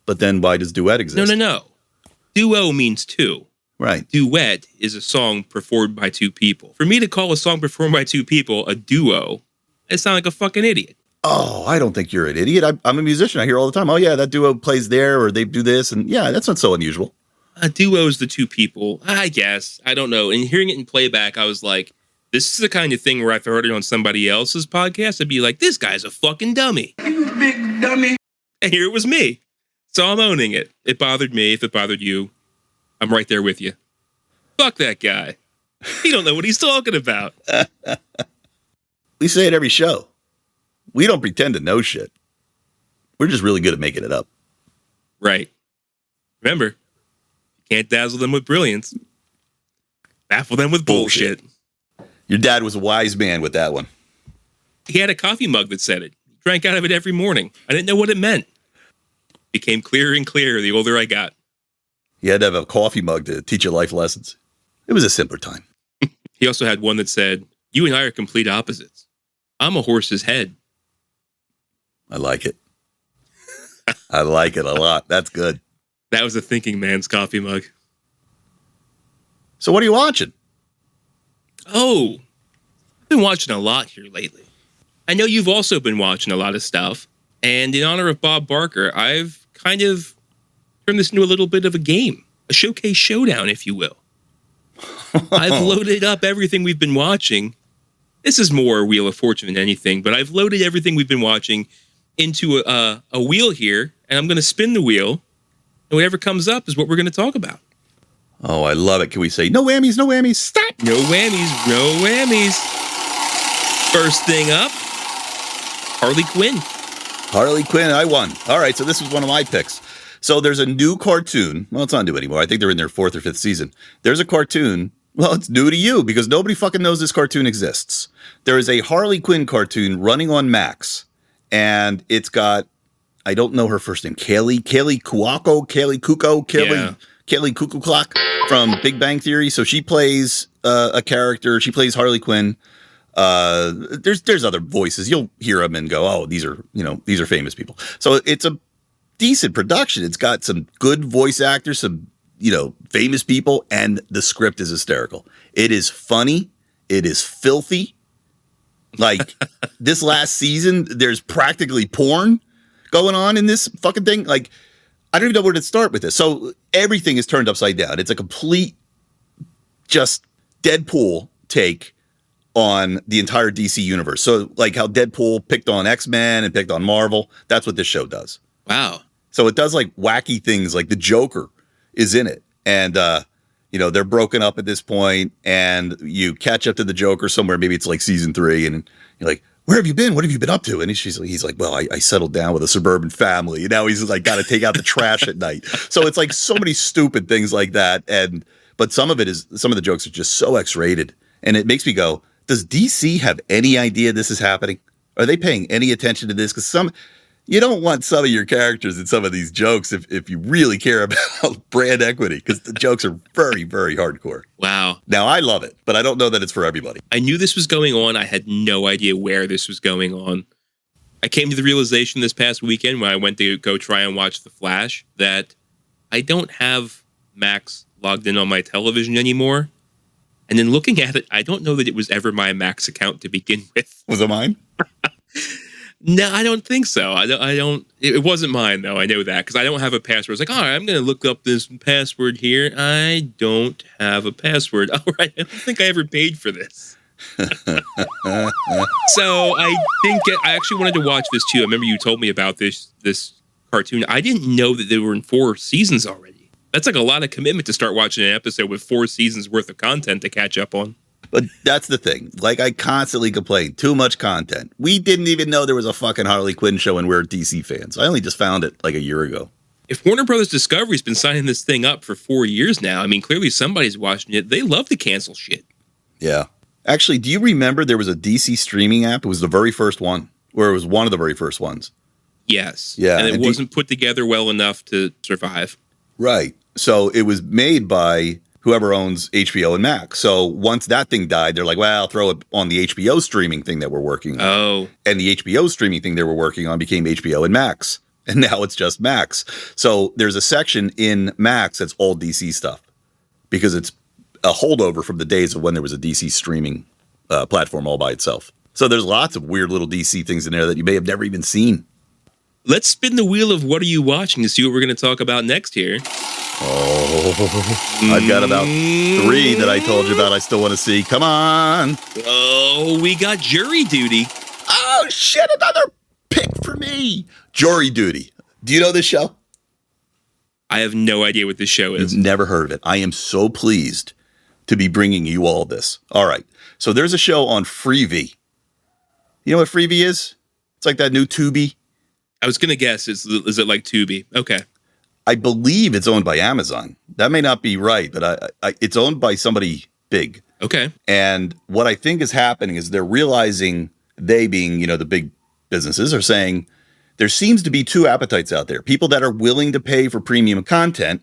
Speaker 1: But then why does duet exist?
Speaker 2: No. Duo means two.
Speaker 1: Right.
Speaker 2: Duet is a song performed by two people. For me to call a song performed by two people a duo, I sound like a fucking idiot.
Speaker 1: Oh, I don't think you're an idiot. I'm a musician. I hear all the time, oh, yeah, that duo plays there or they do this. And yeah, that's not so unusual.
Speaker 2: A duo is the two people, I guess. I don't know. And hearing it in playback, I was like, This is the kind of thing where if I heard it on somebody else's podcast, I'd be like, this guy's a fucking dummy. You big dummy. And here it was me. So I'm owning it. It bothered me. If it bothered you, I'm right there with you. Fuck that guy. He don't know what he's talking about.
Speaker 1: We say it every show. We don't pretend to know shit. We're just really good at making it up.
Speaker 2: Right. Remember, you can't dazzle them with brilliance. Baffle them with bullshit.
Speaker 1: Your dad was a wise man with that one.
Speaker 2: He had a coffee mug that said it. He drank out of it every morning. I didn't know what it meant. Became clearer and clearer the older I got.
Speaker 1: You had to have a coffee mug to teach you life lessons. It was a simpler time.
Speaker 2: He also had one that said, you and I are complete opposites. I'm a horse's head.
Speaker 1: I like it. I like it a lot. That's good.
Speaker 2: That was a thinking man's coffee mug.
Speaker 1: So what are you watching?
Speaker 2: Oh, I've been watching a lot here lately. I know you've also been watching a lot of stuff. And in honor of Bob Barker, I've kind of turned this into a little bit of a game. A showcase showdown, if you will. I've loaded up everything we've been watching. This is more Wheel of Fortune than anything, but I've loaded everything we've been watching into a wheel here, and I'm going to spin the wheel, and whatever comes up is what we're going to talk about.
Speaker 1: Oh, I love it. Can we say, no whammies, no whammies, stop?
Speaker 2: No whammies, no whammies. First thing up, Harley Quinn.
Speaker 1: Harley Quinn, I won. All right, so this was one of my picks. So there's a new cartoon. Well, it's not new anymore. I think they're in their 4th or 5th season. There's a cartoon. Well, it's new to you because nobody fucking knows this cartoon exists. There is a Harley Quinn cartoon running on Max, and it's got, I don't know her first name, Kaylee Cuoco, Kaylee Cuckoo Clock from Big Bang Theory. So she plays a character. She plays Harley Quinn. There's other voices. You'll hear them and go, oh, these are famous people. So it's a decent production. It's got some good voice actors, some, famous people, and the script is hysterical. It is funny. It is filthy. Like this last season, there's practically porn going on in this fucking thing. Like, I don't even know where to start with this. So everything is turned upside down. It's a complete, just Deadpool take on the entire DC universe. So like how Deadpool picked on X-Men and picked on Marvel, that's what this show does.
Speaker 2: Wow.
Speaker 1: So it does like wacky things, like the Joker is in it. And, they're broken up at this point, and you catch up to the Joker somewhere. Maybe it's like season 3, and you're like, where have you been? What have you been up to? And he's like, well, I settled down with a suburban family. And now he's like, got to take out the trash at night. So it's like so many stupid things like that. But some of the jokes are just so X-rated. And it makes me go, does DC have any idea this is happening? Are they paying any attention to this? Because you don't want some of your characters in some of these jokes if you really care about brand equity, because the jokes are very, very hardcore.
Speaker 2: Wow.
Speaker 1: Now, I love it, but I don't know that it's for everybody.
Speaker 2: I knew this was going on. I had no idea where this was going on. I came to the realization this past weekend when I went to go try and watch The Flash that I don't have Max logged in on my television anymore. And then looking at it, I don't know that it was ever my Max account to begin with.
Speaker 1: Was it mine?
Speaker 2: No, I don't think so. I don't. It wasn't mine, though. I know that because I don't have a password. It's like, all right, I'm going to look up this password here. I don't have a password. All right, I don't think I ever paid for this. So I actually wanted to watch this too. I remember you told me about this cartoon. I didn't know that they were in 4 seasons already. That's like a lot of commitment to start watching an episode with 4 seasons worth of content to catch up on.
Speaker 1: But that's the thing. Like, I constantly complain, too much content. We didn't even know there was a fucking Harley Quinn show, and we're DC fans. I only just found it like a year ago.
Speaker 2: If Warner Brothers Discovery's been signing this thing up for 4 years now, I mean, clearly somebody's watching it. They love to cancel shit.
Speaker 1: Yeah. Actually, do you remember there was a DC streaming app? It was the very first one, or it was one of the very first ones.
Speaker 2: Yes.
Speaker 1: Yeah.
Speaker 2: And it wasn't put together well enough to survive.
Speaker 1: Right. So it was made by whoever owns HBO and Max. So once that thing died, they're like, well, I'll throw it on the HBO streaming thing that we're working on.
Speaker 2: Oh.
Speaker 1: And the HBO streaming thing they were working on became HBO and Max. And now it's just Max. So there's a section in Max that's all DC stuff because it's a holdover from the days of when there was a DC streaming platform all by itself. So there's lots of weird little DC things in there that you may have never even seen.
Speaker 2: Let's spin the wheel of what are you watching to see what we're going to talk about next here.
Speaker 1: Oh, I've got about 3 that I told you about I still want to see. Come on.
Speaker 2: Oh, we got jury duty.
Speaker 1: Oh, shit, another pick for me. Jury Duty. Do you know this show?
Speaker 2: I have no idea what this show is.
Speaker 1: You've never heard of it. I am so pleased to be bringing you all this. All right. So there's a show on Freevee. You know what Freevee is? It's like that new Tubi.
Speaker 2: I was going to guess. Is it like Tubi? Okay.
Speaker 1: I believe it's owned by Amazon. That may not be right, but it's owned by somebody big.
Speaker 2: Okay.
Speaker 1: And what I think is happening is they're realizing, they being, the big businesses, are saying there seems to be 2 appetites out there. People that are willing to pay for premium content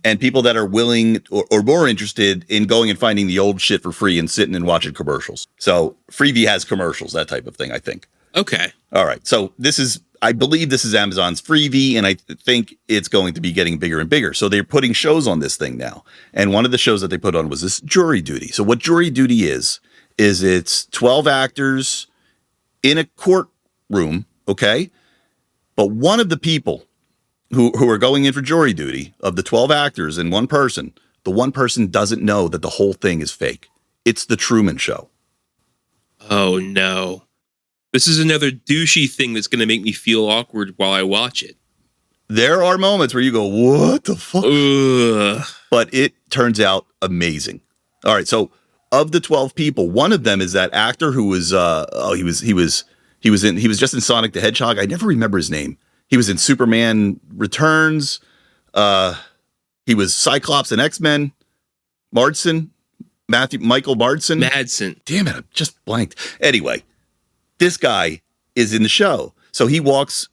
Speaker 1: and people that are willing or more interested in going and finding the old shit for free and sitting and watching commercials. So Freevee has commercials, that type of thing, I think.
Speaker 2: Okay.
Speaker 1: All right. So I believe this is Amazon's Freevee, and I think it's going to be getting bigger and bigger. So they're putting shows on this thing now. And one of the shows that they put on was this Jury Duty. So what Jury Duty is it's 12 actors in a courtroom, okay? But one of the people who are going in for jury duty, of the 12 actors and one person, the one person doesn't know that the whole thing is fake. It's the Truman Show.
Speaker 2: Oh, no. This is another douchey thing that's going to make me feel awkward while I watch it.
Speaker 1: There are moments where you go, what the fuck?
Speaker 2: Ugh.
Speaker 1: But it turns out amazing. All right, so of the 12 people, one of them is that actor who was he was just in Sonic the Hedgehog. I never remember his name. He was in Superman Returns. He was Cyclops in X-Men. Michael Madsen. Damn it, I just blanked. Anyway, this guy is in the show. So he walks.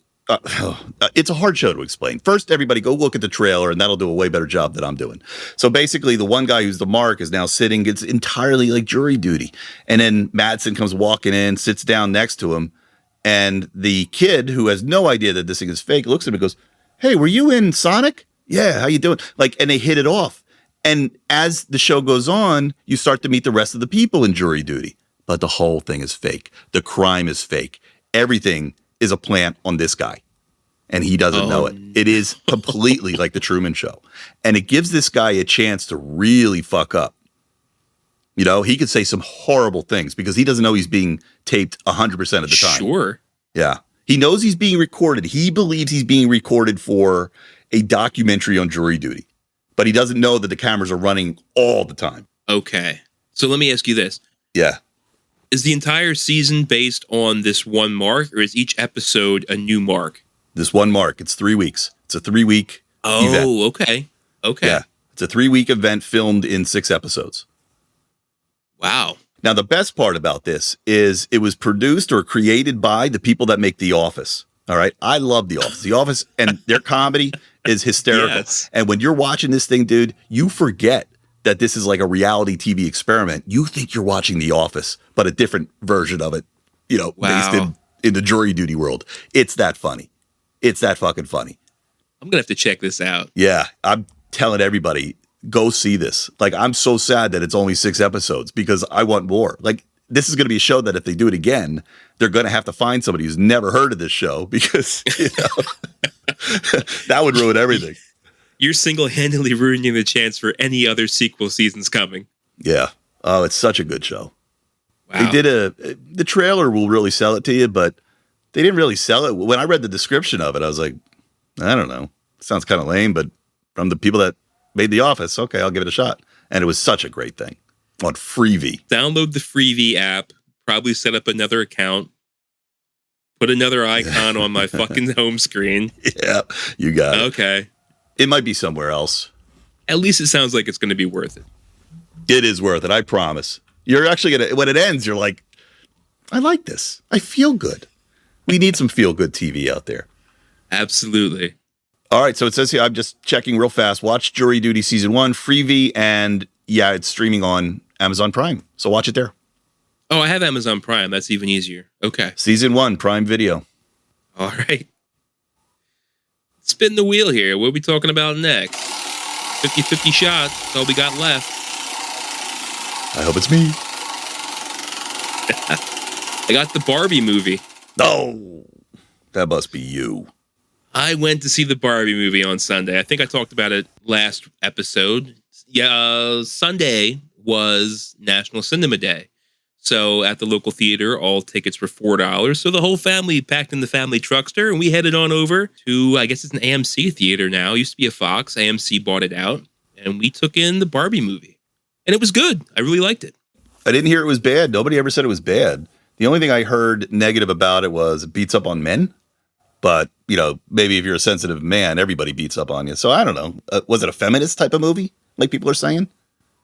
Speaker 1: It's a hard show to explain. First, everybody go look at the trailer, and that'll do a way better job than I'm doing. So basically, the one guy who's the Mark is now sitting. It's entirely like jury duty. And then Madsen comes walking in, sits down next to him. And the kid, who has no idea that this thing is fake, looks at him and goes, "Hey, were you in Sonic? Yeah, how you doing?" And they hit it off. And as the show goes on, you start to meet the rest of the people in jury duty. But the whole thing is fake. The crime is fake. Everything is a plant on this guy. And he doesn't know it. It is completely like the Truman Show. And it gives this guy a chance to really fuck up. He could say some horrible things because he doesn't know he's being taped 100% of the time.
Speaker 2: Sure.
Speaker 1: Yeah. He knows he's being recorded. He believes he's being recorded for a documentary on jury duty. But he doesn't know that the cameras are running all the time.
Speaker 2: Okay. So let me ask you this.
Speaker 1: Yeah.
Speaker 2: Is the entire season based on this one mark, or is each episode a new mark?
Speaker 1: This one mark. It's 3 weeks. It's a 3-week event.
Speaker 2: Oh, okay. Okay.
Speaker 1: Yeah. It's a 3-week event filmed in 6 episodes.
Speaker 2: Wow.
Speaker 1: Now, the best part about this is it was produced or created by the people that make The Office. All right. I love The Office. The Office and their comedy is hysterical.
Speaker 2: Yes.
Speaker 1: And when you're watching this thing, dude, you forget that this is like a reality TV experiment. You think you're watching The Office, but a different version of it,
Speaker 2: Wow.
Speaker 1: based in the jury duty world. It's that funny. It's that fucking funny.
Speaker 2: I'm going to have to check this out.
Speaker 1: Yeah. I'm telling everybody, go see this. I'm so sad that it's only 6 episodes because I want more. This is going to be a show that if they do it again, they're going to have to find somebody who's never heard of this show because, that would ruin everything.
Speaker 2: You're single-handedly ruining the chance for any other sequel seasons coming.
Speaker 1: Yeah. Oh, it's such a good show.
Speaker 2: Wow.
Speaker 1: They did the trailer will really sell it to you, but they didn't really sell it. When I read the description of it, I was like, I don't know. Sounds kind of lame, but from the people that made The Office, okay, I'll give it a shot. And it was such a great thing on Freevee.
Speaker 2: Download the Freevee app, probably set up another account, put another icon on my fucking home screen.
Speaker 1: Yeah, you got it.
Speaker 2: Okay.
Speaker 1: It might be somewhere else.
Speaker 2: At least it sounds like it's going to be worth it.
Speaker 1: It is worth it, I promise. You're actually going to, when it ends, you're like, I like this. I feel good. We need some feel-good TV out there.
Speaker 2: Absolutely.
Speaker 1: All right, so it says here, I'm just checking real fast. Watch Jury Duty Season 1, Freevee, and yeah, it's streaming on Amazon Prime. So watch it there.
Speaker 2: Oh, I have Amazon Prime. That's even easier. Okay.
Speaker 1: Season 1, Prime Video.
Speaker 2: All right. Spin the wheel here. What are we talking about next? 50-50 shot. That's all we got left.
Speaker 1: I hope it's me.
Speaker 2: I got the Barbie movie.
Speaker 1: Oh, that must be you.
Speaker 2: I went to see the Barbie movie on Sunday. I think I talked about it last episode. Yeah, Sunday was National Cinema Day. So at the local theater, all tickets were $4. So the whole family packed in the family truckster, and we headed on over to, I guess it's an AMC theater now. It used to be a Fox. AMC bought it out, and we took in the Barbie movie. And it was good. I really liked it.
Speaker 1: I didn't hear it was bad. Nobody ever said it was bad. The only thing I heard negative about it was it beats up on men. But, maybe if you're a sensitive man, everybody beats up on you. So I don't know. Was it a feminist type of movie, like people are saying?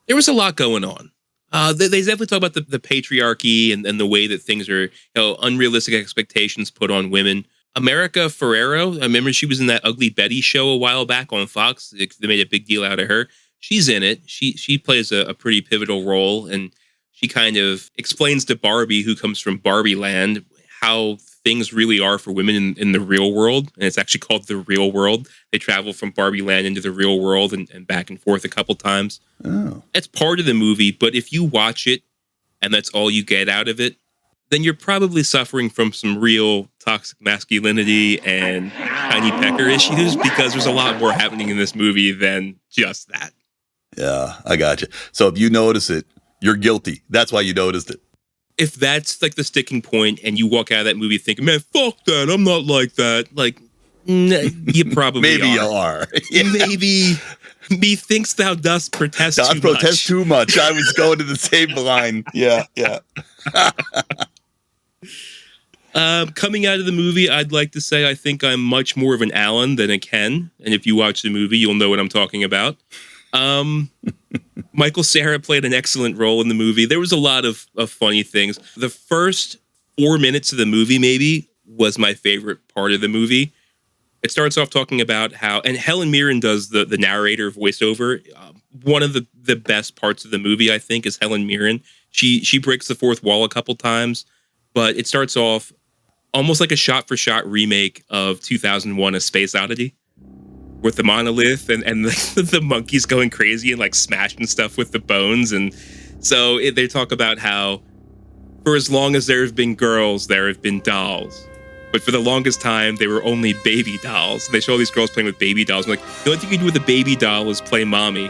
Speaker 2: There was a lot going on. They definitely talk about the patriarchy and the way that things are, unrealistic expectations put on women. America Ferrero, I remember she was in that Ugly Betty show a while back on Fox. They made a big deal out of her. She's in it. She plays a pretty pivotal role, and she kind of explains to Barbie, who comes from Barbie land, how things really are for women in the real world. And it's actually called The Real World. They travel from Barbie land into the real world and back and forth a couple times.
Speaker 1: Oh.
Speaker 2: It's part of the movie, but if you watch it and that's all you get out of it, then you're probably suffering from some real toxic masculinity and tiny pecker issues, because there's a lot more happening in this movie than just that.
Speaker 1: Yeah, I got you. So if you notice it, you're guilty. That's why you noticed it.
Speaker 2: If that's like the sticking point and you walk out of that movie thinking, man, fuck that, I'm not like that. Like, you probably
Speaker 1: Maybe
Speaker 2: are.
Speaker 1: you are. Yeah.
Speaker 2: Maybe methinks thou dost protest
Speaker 1: Dost
Speaker 2: too
Speaker 1: protest
Speaker 2: much.
Speaker 1: too much. I was going to the same line. Yeah.
Speaker 2: Coming out of the movie, I'd like to say I think I'm much more of an Alan than a Ken. And if you watch the movie, you'll know what I'm talking about. Michael Cera played an excellent role in the movie. There was a lot of funny things. The first 4 minutes of the movie maybe was my favorite part of the movie. It starts off talking about how, and Helen Mirren does the narrator voiceover. One of the best parts of the movie, I think, is Helen Mirren. She breaks the fourth wall a couple times, but it starts off almost like a shot-for-shot remake of 2001: A Space Oddity, with the monolith and the monkeys going crazy and like smashing stuff with the bones. And so they talk about how for as long as there have been girls, there have been dolls. But for the longest time, they were only baby dolls. They show all these girls playing with baby dolls. I'm like, the only thing you do with a baby doll is play mommy.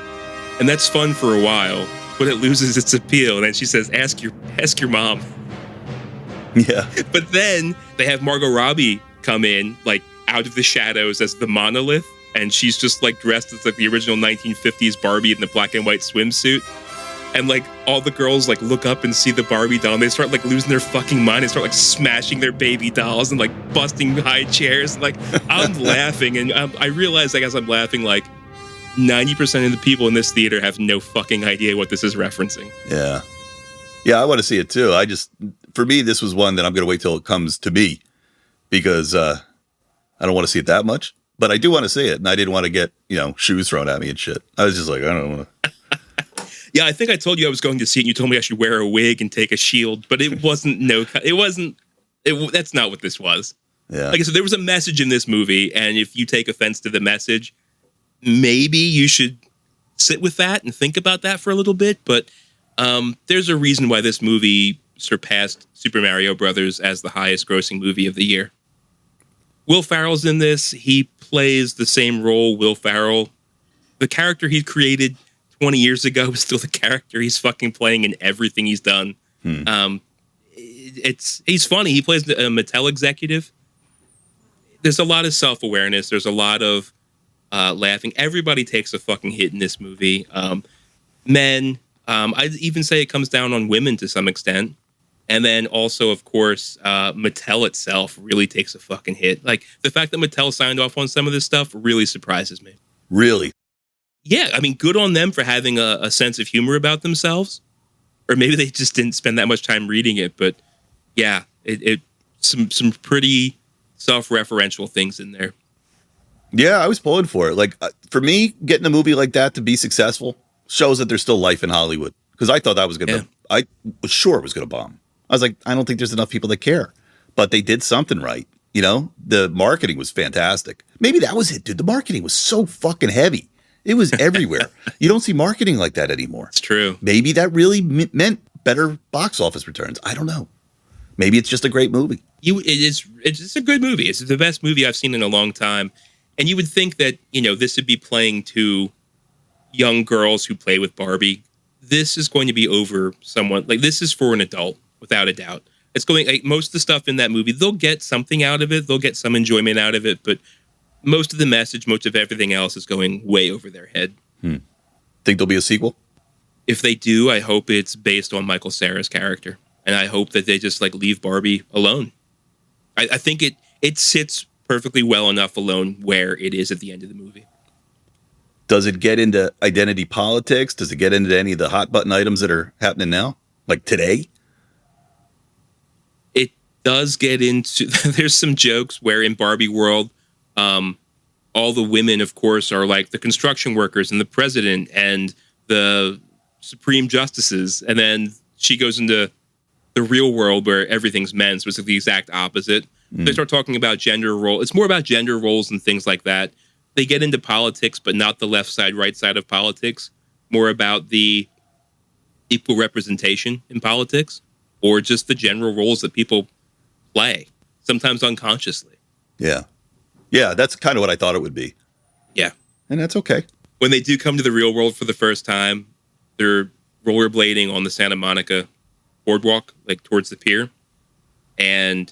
Speaker 2: And that's fun for a while, but it loses its appeal. And then she says, ask your mom.
Speaker 1: Yeah.
Speaker 2: But then they have Margot Robbie come in, like, out of the shadows as the monolith. And she's just like dressed as like the original 1950s Barbie in the black and white swimsuit. And like all the girls like look up and see the Barbie doll, and they start like losing their fucking mind and start like smashing their baby dolls and like busting high chairs. Like I'm laughing, and I realize, like, as I'm laughing, like 90% of the people in this theater have no fucking idea what this is referencing.
Speaker 1: Yeah. Yeah, I want to see it too. For me, this was one that I'm going to wait till it comes to me, because I don't want to see it that much. But I do want to see it, and I didn't want to get, shoes thrown at me and shit. I was just like, I don't want to.
Speaker 2: Yeah, I think I told you I was going to see it, and you told me I should wear a wig and take a shield, but it wasn't. That's not what this was.
Speaker 1: Yeah.
Speaker 2: Like I said, there was a message in this movie, and if you take offense to the message, maybe you should sit with that and think about that for a little bit. But there's a reason why this movie surpassed Super Mario Brothers as the highest grossing movie of the year. Will Ferrell's in this. He plays the same role. Will Ferrell, the character he created 20 years ago, is still the character he's fucking playing in everything he's done. He's funny. He plays a Mattel executive. There's a lot of self-awareness. There's a lot of laughing. Everybody takes a fucking hit in this movie. Men. I'd even say it comes down on women to some extent. And then also, of course, Mattel itself really takes a fucking hit. Like, the fact that Mattel signed off on some of this stuff really surprises me. Really? Yeah, I mean, good on them for having a sense of humor about themselves. Or maybe they just didn't spend that much time reading it. But yeah, some pretty self-referential things in there.
Speaker 1: Yeah, I was pulling for it. Like, for me, getting a movie like that to be successful shows that there's still life in Hollywood. Because I thought that was going to, I was sure it was going to bomb. I was like, I don't think there's enough people that care. But they did something right. The marketing was fantastic. Maybe that was it, dude. The marketing was so fucking heavy. It was everywhere. You don't see marketing like that anymore.
Speaker 2: It's true.
Speaker 1: Maybe that really meant better box office returns. I don't know. Maybe it's just a great movie.
Speaker 2: It's a good movie. It's the best movie I've seen in a long time. And you would think that, this would be playing to young girls who play with Barbie. This is going to be over someone. Like, this is for an adult, without a doubt. It's going, like, most of the stuff in that movie, they'll get something out of it. They'll get some enjoyment out of it. But most of the message, most of everything else is going way over their head.
Speaker 1: Think there'll be a sequel?
Speaker 2: If they do, I hope it's based on Michael Cera's character. And I hope that they just, like, leave Barbie alone. I think it sits perfectly well enough alone where it is at the end of the movie.
Speaker 1: Does it get into identity politics? Does it get into any of the hot button items that are happening now? Like today?
Speaker 2: It does get into, there's some jokes where in Barbie world, all the women, of course, are like the construction workers and the president and the supreme justices. And then she goes into the real world where everything's men, so it's the exact opposite. They start talking about gender role. It's more about gender roles and things like that. They get into politics, but not the left side, right side of politics. More about the equal representation in politics, or just the general roles that people play, sometimes unconsciously.
Speaker 1: Yeah. Yeah, that's kind of what I thought it would be.
Speaker 2: Yeah.
Speaker 1: And that's okay.
Speaker 2: When they do come to the real world for the first time, they're rollerblading on the Santa Monica boardwalk, like towards the pier. And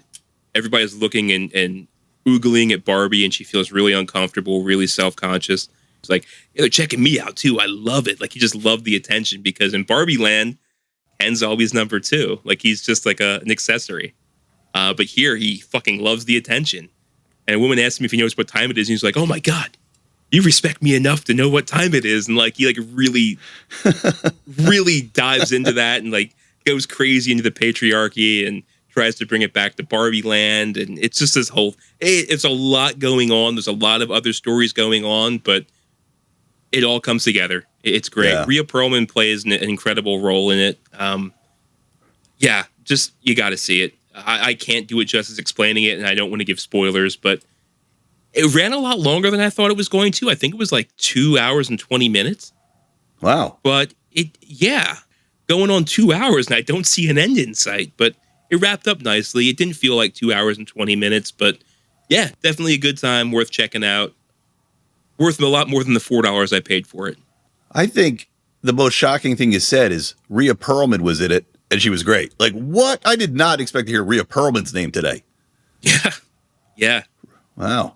Speaker 2: everybody's looking and oogling at Barbie, and she feels really uncomfortable, really self-conscious. It's like, yeah, they're checking me out too. I love it. Like, you just love the attention, because in Barbie land, Ken's always number 2. Like, he's just like an accessory. But here, he fucking loves the attention. And a woman asked him if he knows what time it is, and he's like, oh my God, you respect me enough to know what time it is. And like, he like really, really dives into that and like goes crazy into the patriarchy and tries to bring it back to Barbie land. And it's just this whole, it's a lot going on. There's a lot of other stories going on, but it all comes together. It's great.
Speaker 1: Yeah.
Speaker 2: Rhea Perlman plays an incredible role in it. Yeah, just, you got to see it. I can't do it justice explaining it, and I don't want to give spoilers, but it ran a lot longer than I thought it was going to. I think it was like 2 hours and 20 minutes.
Speaker 1: Wow.
Speaker 2: But going on 2 hours, and I don't see an end in sight, but it wrapped up nicely. It didn't feel like 2 hours and 20 minutes, but yeah, definitely a good time, worth checking out. Worth a lot more than the $4 I paid for it.
Speaker 1: I think the most shocking thing you said is Rhea Perlman was in it, and she was great. Like, what? I did not expect to hear Rhea Perlman's name today.
Speaker 2: Yeah. Yeah.
Speaker 1: Wow.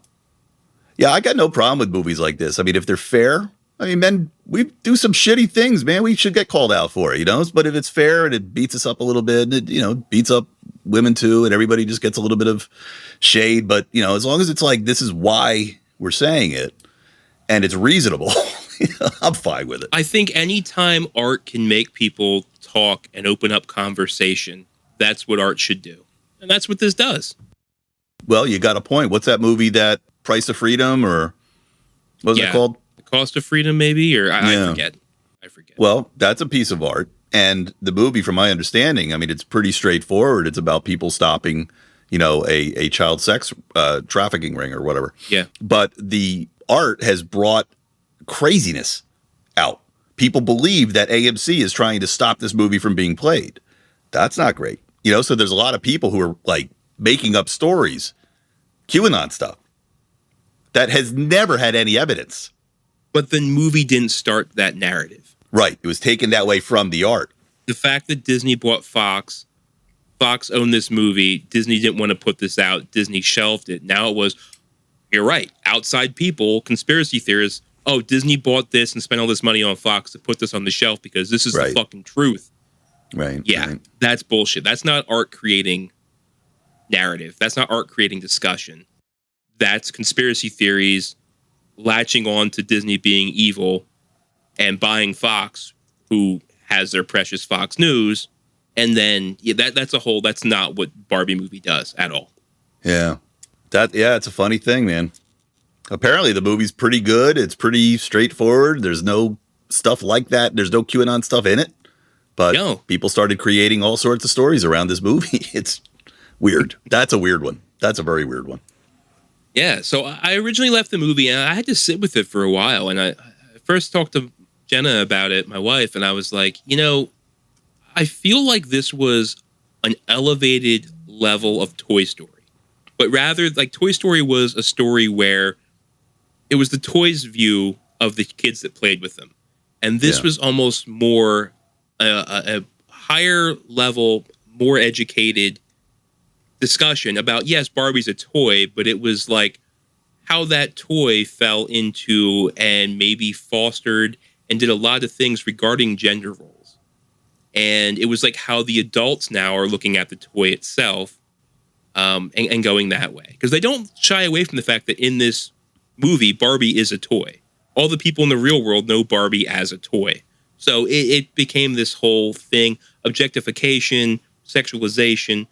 Speaker 1: Yeah, I got no problem with movies like this. I mean, if they're fair, I mean, men, we do some shitty things, man. We should get called out for it, But if it's fair and it beats us up a little bit, and it, beats up women too, and everybody just gets a little bit of shade. But, as long as it's like, this is why we're saying it, and it's reasonable, I'm fine with it.
Speaker 2: I think anytime art can make people talk and open up conversation, that's what art should do. And that's what this does.
Speaker 1: Well, you got a point. What's that movie, that Price of Freedom, or what was it called?
Speaker 2: The Cost of Freedom, maybe, or I forget.
Speaker 1: Well, that's a piece of art. And the movie, from my understanding, I mean, it's pretty straightforward. It's about people stopping, a child sex trafficking ring or whatever.
Speaker 2: Yeah.
Speaker 1: But the art has brought craziness out. People believe that AMC is trying to stop this movie from being played. That's not great. So there's a lot of people who are like making up stories, QAnon stuff, that has never had any evidence.
Speaker 2: But the movie didn't start that narrative.
Speaker 1: Right. It was taken that way from the art.
Speaker 2: The fact that Disney bought Fox owned this movie, Disney didn't want to put this out, Disney shelved it. Now it was, you're right, outside people, conspiracy theorists, oh, Disney bought this and spent all this money on Fox to put this on the shelf because this is the fucking truth.
Speaker 1: Right.
Speaker 2: Yeah,
Speaker 1: right.
Speaker 2: That's bullshit. That's not art creating narrative. That's not art creating discussion. That's conspiracy theories latching on to Disney being evil and buying Fox, who has their precious Fox News. And then that's not what Barbie movie does at all.
Speaker 1: Yeah. It's a funny thing, man. Apparently the movie's pretty good. It's pretty straightforward. There's no stuff like that. There's no QAnon stuff in it. But people started creating all sorts of stories around this movie. It's weird. That's a weird one. That's a very weird one.
Speaker 2: Yeah. So I originally left the movie and I had to sit with it for a while. And I first talked to Jenna about it, my wife, and I was like, I feel like this was an elevated level of Toy Story. But rather, like, Toy Story was a story where it was the toys' view of the kids that played with them. And this was almost more a higher level, more educated discussion about, yes, Barbie's a toy, but it was like how that toy fell into and maybe fostered and did a lot of things regarding gender roles. And it was like how the adults now are looking at the toy itself and going that way. Because they don't shy away from the fact that in this movie, Barbie is a toy. All the people in the real world know Barbie as a toy. So it became this whole thing, objectification, sexualization.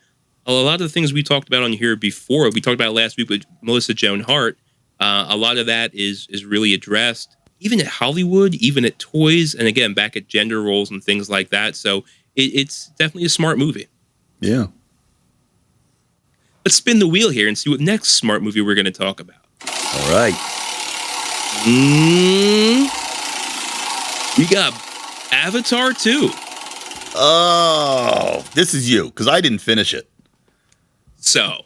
Speaker 2: A lot of the things we talked about on here before, we talked about last week with Melissa Joan Hart, a lot of that is really addressed, even at Hollywood, even at toys, and again, back at gender roles and things like that. So it's definitely a smart movie.
Speaker 1: Yeah.
Speaker 2: Let's spin the wheel here and see what next smart movie we're going to talk about.
Speaker 1: All right.
Speaker 2: We got Avatar 2.
Speaker 1: Oh, this is you, because I didn't finish it.
Speaker 2: So,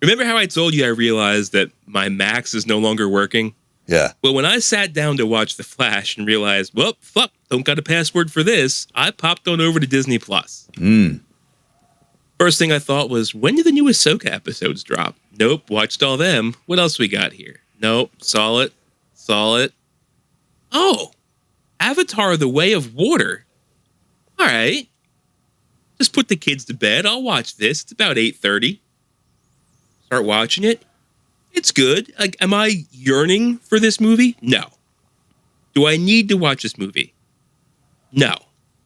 Speaker 2: remember how I told you I realized that my Max is no longer working?
Speaker 1: Yeah.
Speaker 2: Well, when I sat down to watch The Flash and realized, well, fuck, don't got a password for this, I popped on over to Disney+. First thing I thought was, when did the new Ahsoka episodes drop? Nope, watched all them. What else we got here? Nope, saw it. Oh, Avatar: The Way of Water. All right. Just put the kids to bed. I'll watch this. It's about 8:30. Start watching it. It's good. Like, am I yearning for this movie? No. Do I need to watch this movie? No.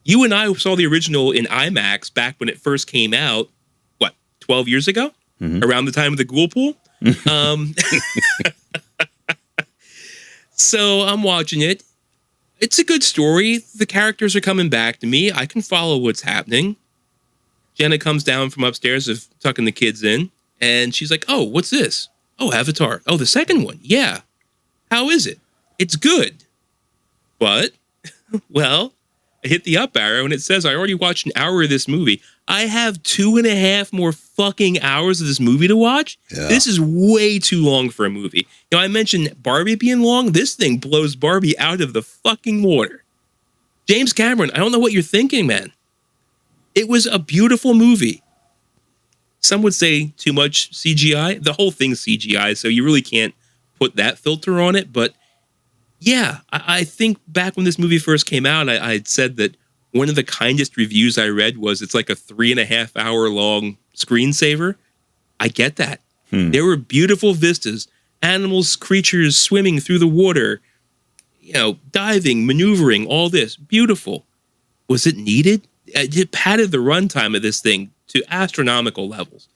Speaker 2: You and I saw the original in IMAX back when it first came out, 12 years ago? Around the time of the Ghoul Pool? So I'm watching it. It's a good story. The characters are coming back to me. I can follow what's happening. Jenna comes down from upstairs of tucking the kids in, and she's like, oh, what's this? Oh, Avatar. Oh, the second one. Yeah. How is it? It's good. But, well, I hit the up arrow, and it says I already watched an hour of this movie. I have 2.5 more fucking hours of this movie to watch. Yeah. This is way too long for a movie. You know, I mentioned Barbie being long. This thing blows Barbie out of the fucking water. James Cameron, I don't know what you're thinking, man. It was a beautiful movie. Some would say too much CGI. The whole thing's CGI, so you really can't put that filter on it. But yeah, I think back when this movie first came out, I had said that one of the kindest reviews I read was it's like a 3.5 hour long screensaver. I get that. There were beautiful vistas, animals, creatures swimming through the water, you know, diving, maneuvering, all this. Beautiful. Was it needed? It padded the runtime of this thing to astronomical levels.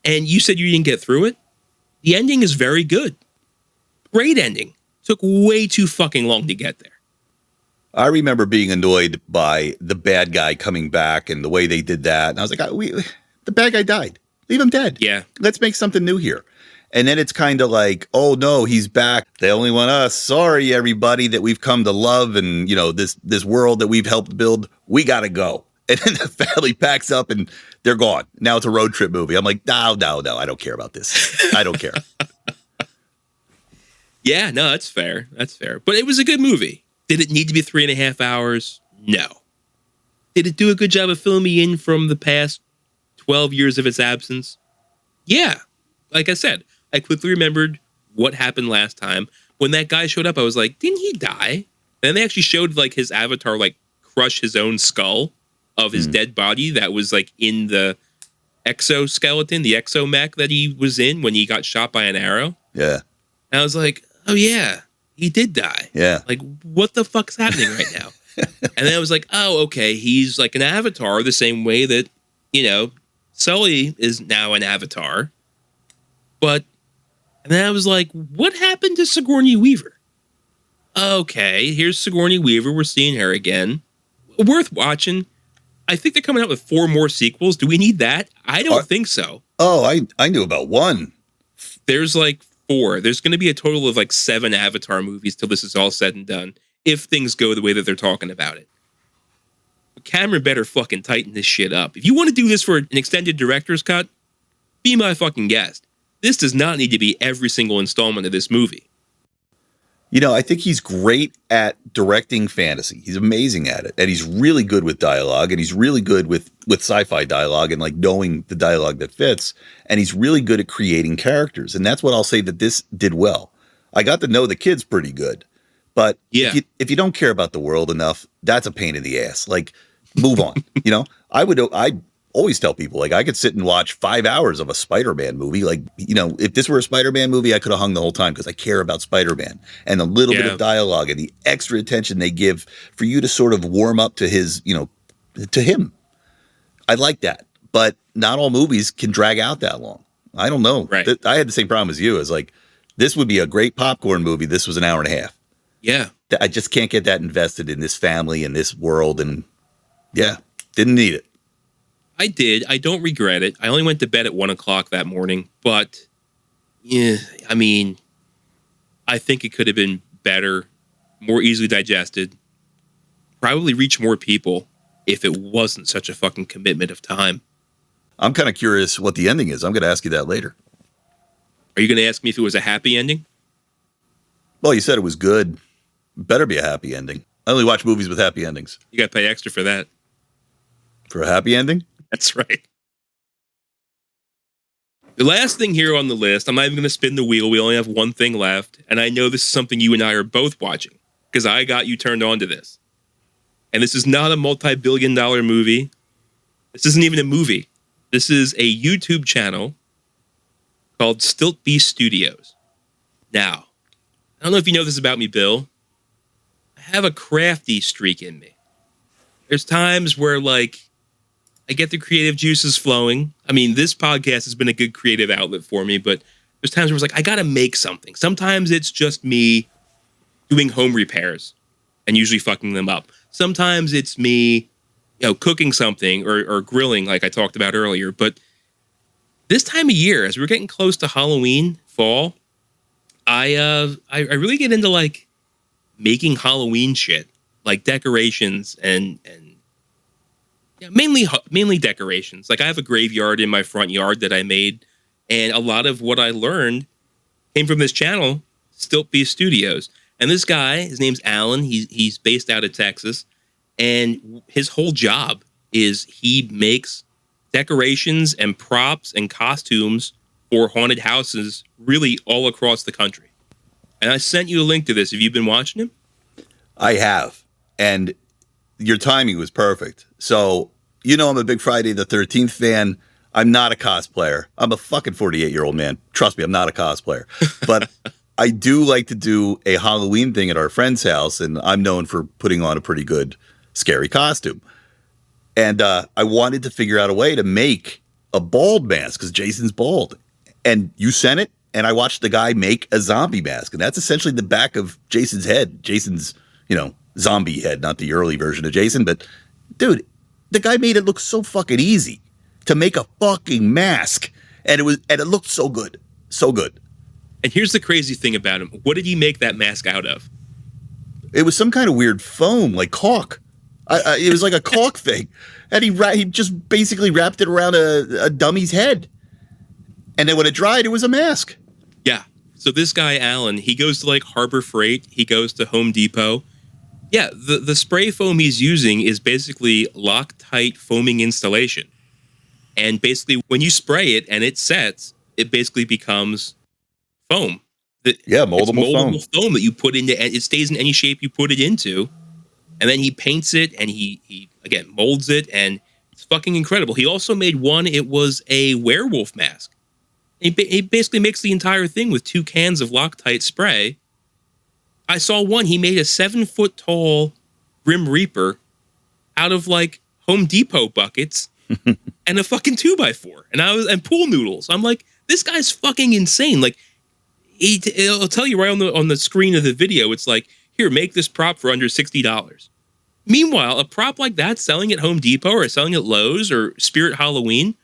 Speaker 2: And you said you didn't get through it? The ending is very good. Great ending. Took way too fucking long to get there.
Speaker 1: I remember being annoyed by the bad guy coming back and the way they did that. And I was like, the bad guy died. Leave him dead.
Speaker 2: Yeah.
Speaker 1: Let's make something new here. And then it's kind of like, oh no, he's back. They only want us. Sorry, everybody that we've come to love and, you know, this world that we've helped build. We got to go. And then the family packs up and they're gone. Now it's a road trip movie. I'm like, no, I don't care about this. I don't care.
Speaker 2: Yeah, no, that's fair. That's fair. But it was a good movie. Did it need to be 3.5 hours? No. Did it do a good job of filling me in from the past 12 years of its absence? Yeah. Like I said, I quickly remembered what happened last time. When that guy showed up, I was like, didn't he die? And they actually showed like his avatar like crush his own skull of his dead body that was like in the exoskeleton, the exomech that he was in when he got shot by an arrow.
Speaker 1: Yeah.
Speaker 2: And I was like, oh yeah, he did die.
Speaker 1: Yeah.
Speaker 2: Like, what the fuck's happening right now? And then I was like, oh, okay, he's like an avatar the same way that, you know, Sully is now an avatar. But, and then I was like, what happened to Sigourney Weaver? Okay, here's Sigourney Weaver. We're seeing her again. Worth watching. I think they're coming out with 4 more sequels. Do we need that? I don't think so.
Speaker 1: Oh, I knew about 1.
Speaker 2: There's like 4. There's going to be a total of like 7 Avatar movies till this is all said and done, if things go the way that they're talking about it. But Cameron better fucking tighten this shit up. If you want to do this for an extended director's cut, be my fucking guest. This does not need to be every single installment of this movie.
Speaker 1: You know, I think he's great at directing fantasy. He's amazing at it. And he's really good with dialogue, and he's really good with sci-fi dialogue and like knowing the dialogue that fits. And he's really good at creating characters. And that's what I'll say that this did well. I got to know the kids pretty good. But
Speaker 2: yeah,
Speaker 1: if you don't care about the world enough, that's a pain in the ass. Like, move on. You know, I always tell people, like, I could sit and watch 5 hours of a Spider-Man movie. Like, you know, if this were a Spider-Man movie, I could have hung the whole time because I care about Spider-Man and a little bit of dialogue and the extra attention they give for you to sort of warm up to his, you know, to him. I like that. But not all movies can drag out that long. I don't know.
Speaker 2: Right.
Speaker 1: I had the same problem as you. As like, this would be a great popcorn movie. This was an hour and a half.
Speaker 2: Yeah.
Speaker 1: I just can't get that invested in this family and this world. And yeah, didn't need it.
Speaker 2: I did. I don't regret it. I only went to bed at 1 o'clock that morning, but yeah, I mean, I think it could have been better, more easily digested, probably reach more people if it wasn't such a fucking commitment of time.
Speaker 1: I'm kind of curious what the ending is. I'm going to ask you that later.
Speaker 2: Are you going to ask me if it was a happy ending?
Speaker 1: Well, you said it was good. Better be a happy ending. I only watch movies with happy endings.
Speaker 2: You got to pay extra for that.
Speaker 1: For a happy ending?
Speaker 2: That's right. The last thing here on the list, I'm not even going to spin the wheel. We only have one thing left. And I know this is something you and I are both watching because I got you turned on to this. And this is not a multi-billion-dollar movie. This isn't even a movie. This is a YouTube channel called Stiltbeast Studios. Now, I don't know if you know this about me, Bill. I have a crafty streak in me. There's times where, like, I get the creative juices flowing. I mean, this podcast has been a good creative outlet for me, but there's times where it's like, I got to make something. Sometimes it's just me doing home repairs and usually fucking them up. Sometimes it's me, you know, cooking something or grilling like I talked about earlier. But this time of year, as we're getting close to Halloween, fall, I really get into like making Halloween shit, like decorations and yeah, mainly decorations. Like I have a graveyard in my front yard that I made, and a lot of what I learned came from this channel, Stiltbeast Studios. And this guy, his name's Alan. He's based out of Texas, and his whole job is he makes decorations and props and costumes for haunted houses, really all across the country. And I sent you a link to this. Have you been watching him?
Speaker 1: I have, and your timing was perfect. So, you know, I'm a big Friday the 13th fan. I'm not a cosplayer. I'm a fucking 48-year-old man. Trust me, I'm not a cosplayer. But I do like to do a Halloween thing at our friend's house, and I'm known for putting on a pretty good scary costume. And I wanted to figure out a way to make a bald mask because Jason's bald. And you sent it, and I watched the guy make a zombie mask. And that's essentially the back of Jason's head. Jason's, you know, zombie head, not the early version of Jason. But, dude, the guy made it look so fucking easy to make a fucking mask. And it looked so good. So good.
Speaker 2: And here's the crazy thing about him. What did he make that mask out of?
Speaker 1: It was some kind of weird foam, like caulk. It was like a caulk thing. And he just basically wrapped it around a dummy's head. And then when it dried, it was a mask.
Speaker 2: Yeah. So this guy, Alan, he goes to like Harbor Freight. He goes to Home Depot. Yeah, the spray foam he's using is basically Loctite foaming installation. And basically when you spray it and it sets, it basically becomes foam. Moldable foam that you put into, it stays in any shape you put it into. And then he paints it and he again molds it, and it's fucking incredible. He also made one, it was a werewolf mask. He basically makes the entire thing with 2 cans of Loctite spray. I saw one, he made a 7-foot tall Grim Reaper out of like Home Depot buckets and a fucking 2x4 and pool noodles. I'm like, this guy's fucking insane. Like, it'll tell you right on the screen of the video. It's like, here, make this prop for under $60. Meanwhile, a prop like that selling at Home Depot or selling at Lowe's or Spirit Halloween,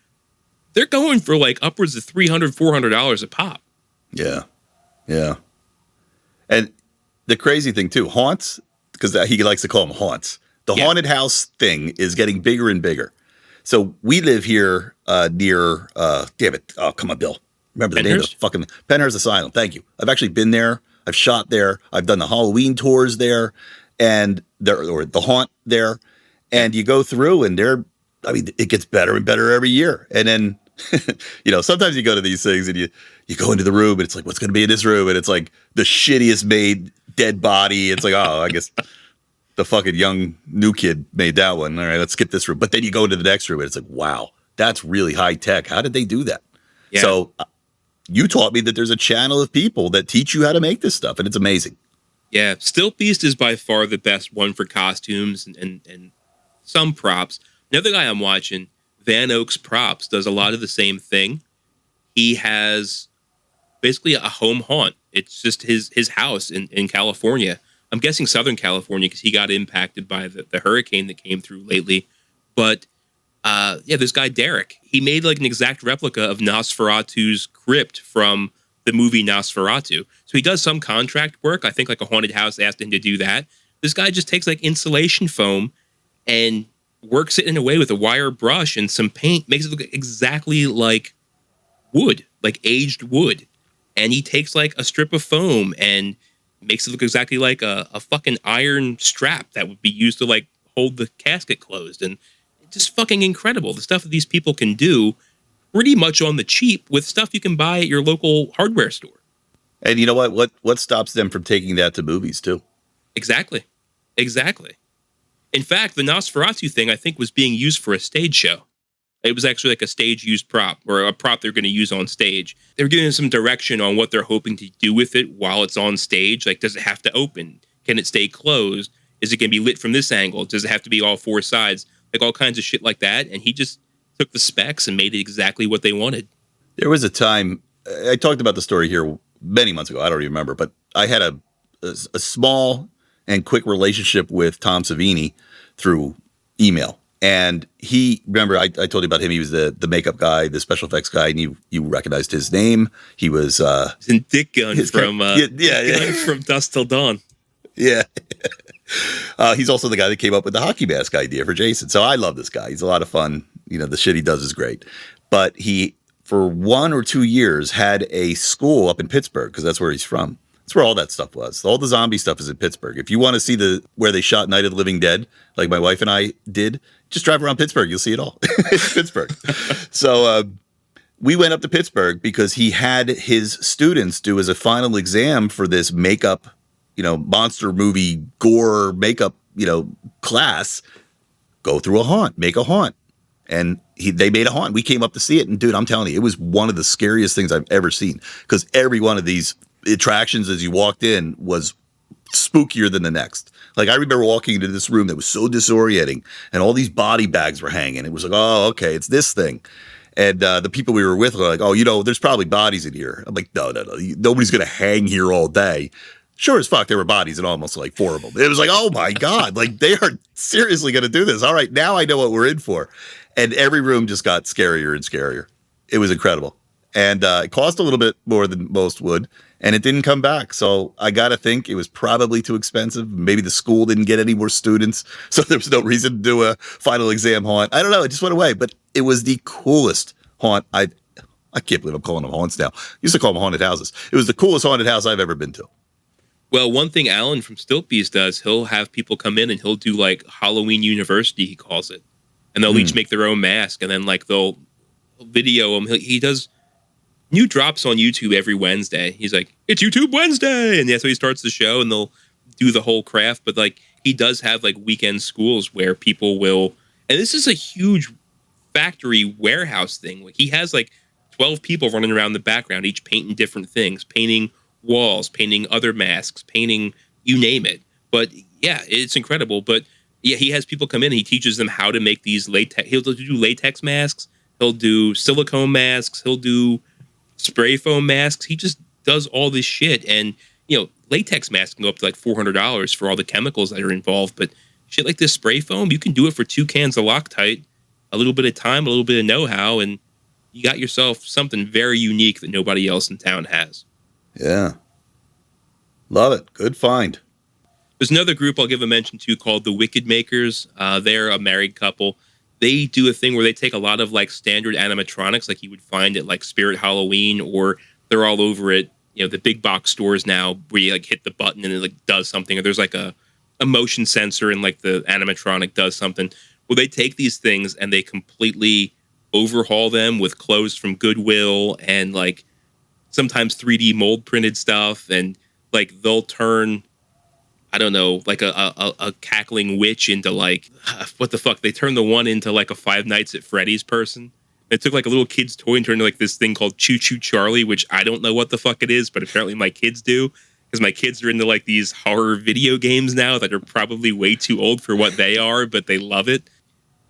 Speaker 2: they're going for like upwards of $300, $400 a pop.
Speaker 1: Yeah. Yeah. And the crazy thing too, haunts, because he likes to call them haunts. The haunted house thing is getting bigger and bigger. So we live here near, damn it. Oh, come on, Bill. Remember the name of the fucking Penhurst Asylum. Thank you. I've actually been there. I've shot there. I've done the Halloween tours there and or the haunt there. And you go through and it gets better and better every year. And then, sometimes you go to these things and you go into the room and it's like, what's going to be in this room? And it's like the shittiest made dead body. It's like, oh, I guess the fucking young new kid made that one. All right, let's skip this room. But then you go into the next room and it's like, wow, that's really high tech. How did they do that? Yeah. So you taught me that there's a channel of people that teach you how to make this stuff, and it's amazing.
Speaker 2: Yeah, Stilt Beast is by far the best one for costumes and some props. Another guy I'm watching, Van Oaks Props, does a lot of the same thing. He has basically a home haunt. It's just his house in California. I'm guessing Southern California because he got impacted by the hurricane that came through lately. But this guy Derek, he made like an exact replica of Nosferatu's crypt from the movie Nosferatu. So he does some contract work. I think like a haunted house asked him to do that. This guy just takes like insulation foam and works it in a way with a wire brush and some paint, makes it look exactly like wood, like aged wood. And he takes like a strip of foam and makes it look exactly like a fucking iron strap that would be used to like hold the casket closed. And it's just fucking incredible. The stuff that these people can do pretty much on the cheap with stuff you can buy at your local hardware store.
Speaker 1: And you know what stops them from taking that to movies too? Exactly.
Speaker 2: In fact, the Nosferatu thing, I think, was being used for a stage show. It was actually like a stage-used prop, or a prop they're going to use on stage. They're giving some direction on what they're hoping to do with it while it's on stage. Like, does it have to open? Can it stay closed? Is it going to be lit from this angle? Does it have to be all four sides? Like, all kinds of shit like that. And he just took the specs and made it exactly what they wanted.
Speaker 1: There was a time, I talked about the story here many months ago, I don't even remember, but I had a small and quick relationship with Tom Savini through email. And remember, I told you about him. He was the makeup guy, the special effects guy, and you recognized his name. He was
Speaker 2: in Dick Gun from from Dusk Till Dawn.
Speaker 1: Yeah. He's also the guy that came up with the hockey mask idea for Jason. So I love this guy. He's a lot of fun. The shit he does is great. But he, for 1 or 2 years, had a school up in Pittsburgh, because that's where he's from. That's where all that stuff was. All the zombie stuff is in Pittsburgh. If you want to see where they shot Night of the Living Dead, like my wife and I did, just drive around Pittsburgh. You'll see it all. It's Pittsburgh. So we went up to Pittsburgh because he had his students do as a final exam for this makeup, monster movie gore makeup, class, go through a haunt, make a haunt. And they made a haunt. We came up to see it. And dude, I'm telling you, it was one of the scariest things I've ever seen, because every one of these attractions as you walked in was spookier than the next. Like, I remember walking into this room that was so disorienting, and all these body bags were hanging. It was like, oh, okay, it's this thing. And the people we were with were like, oh, there's probably bodies in here. I'm like, no. Nobody's going to hang here all day. Sure as fuck, there were bodies and almost like 4 of them. It was like, oh my God, like they are seriously going to do this. All right, now I know what we're in for. And every room just got scarier and scarier. It was incredible. And it cost a little bit more than most would, and it didn't come back. So I got to think it was probably too expensive. Maybe the school didn't get any more students, so there was no reason to do a final exam haunt. I don't know. It just went away. But it was the coolest haunt. I can't believe I'm calling them haunts now. I used to call them haunted houses. It was the coolest haunted house I've ever been to.
Speaker 2: Well, one thing Alan from Stilt Beast does, he'll have people come in and he'll do like Halloween University, he calls it. And they'll each make their own mask, and then like they'll video them. He does new drops on YouTube every Wednesday. He's like, it's YouTube Wednesday. And that's how he starts the show, and they'll do the whole craft. But like, he does have like weekend schools where people will, and this is a huge factory warehouse thing. Like, he has like 12 people running around the background, each painting different things, painting walls, painting other masks, painting, you name it. But yeah, it's incredible. But yeah, he has people come in and he teaches them how to make these latex. He'll do latex masks. He'll do silicone masks. He'll do spray foam masks. He just does all this shit. And, latex masks can go up to like $400 for all the chemicals that are involved. But shit like this spray foam, you can do it for 2 cans of Loctite, a little bit of time, a little bit of know-how, and you got yourself something very unique that nobody else in town has.
Speaker 1: Yeah. Love it. Good find.
Speaker 2: There's another group I'll give a mention to called the Wicked Makers. They're a married couple. they do a thing where they take a lot of like standard animatronics, like you would find at like Spirit Halloween, or they're all over it. The big box stores now where you like hit the button and it like does something, or there's like a motion sensor and like the animatronic does something. Well, they take these things and they completely overhaul them with clothes from Goodwill and like sometimes 3D mold printed stuff, and like they'll turn, I don't know, like a cackling witch into like, what the fuck? They turned the one into like a Five Nights at Freddy's person. It took like a little kid's toy and turned into like this thing called Choo Choo Charlie, which I don't know what the fuck it is, but apparently my kids do, because my kids are into like these horror video games now that are probably way too old for what they are, but they love it.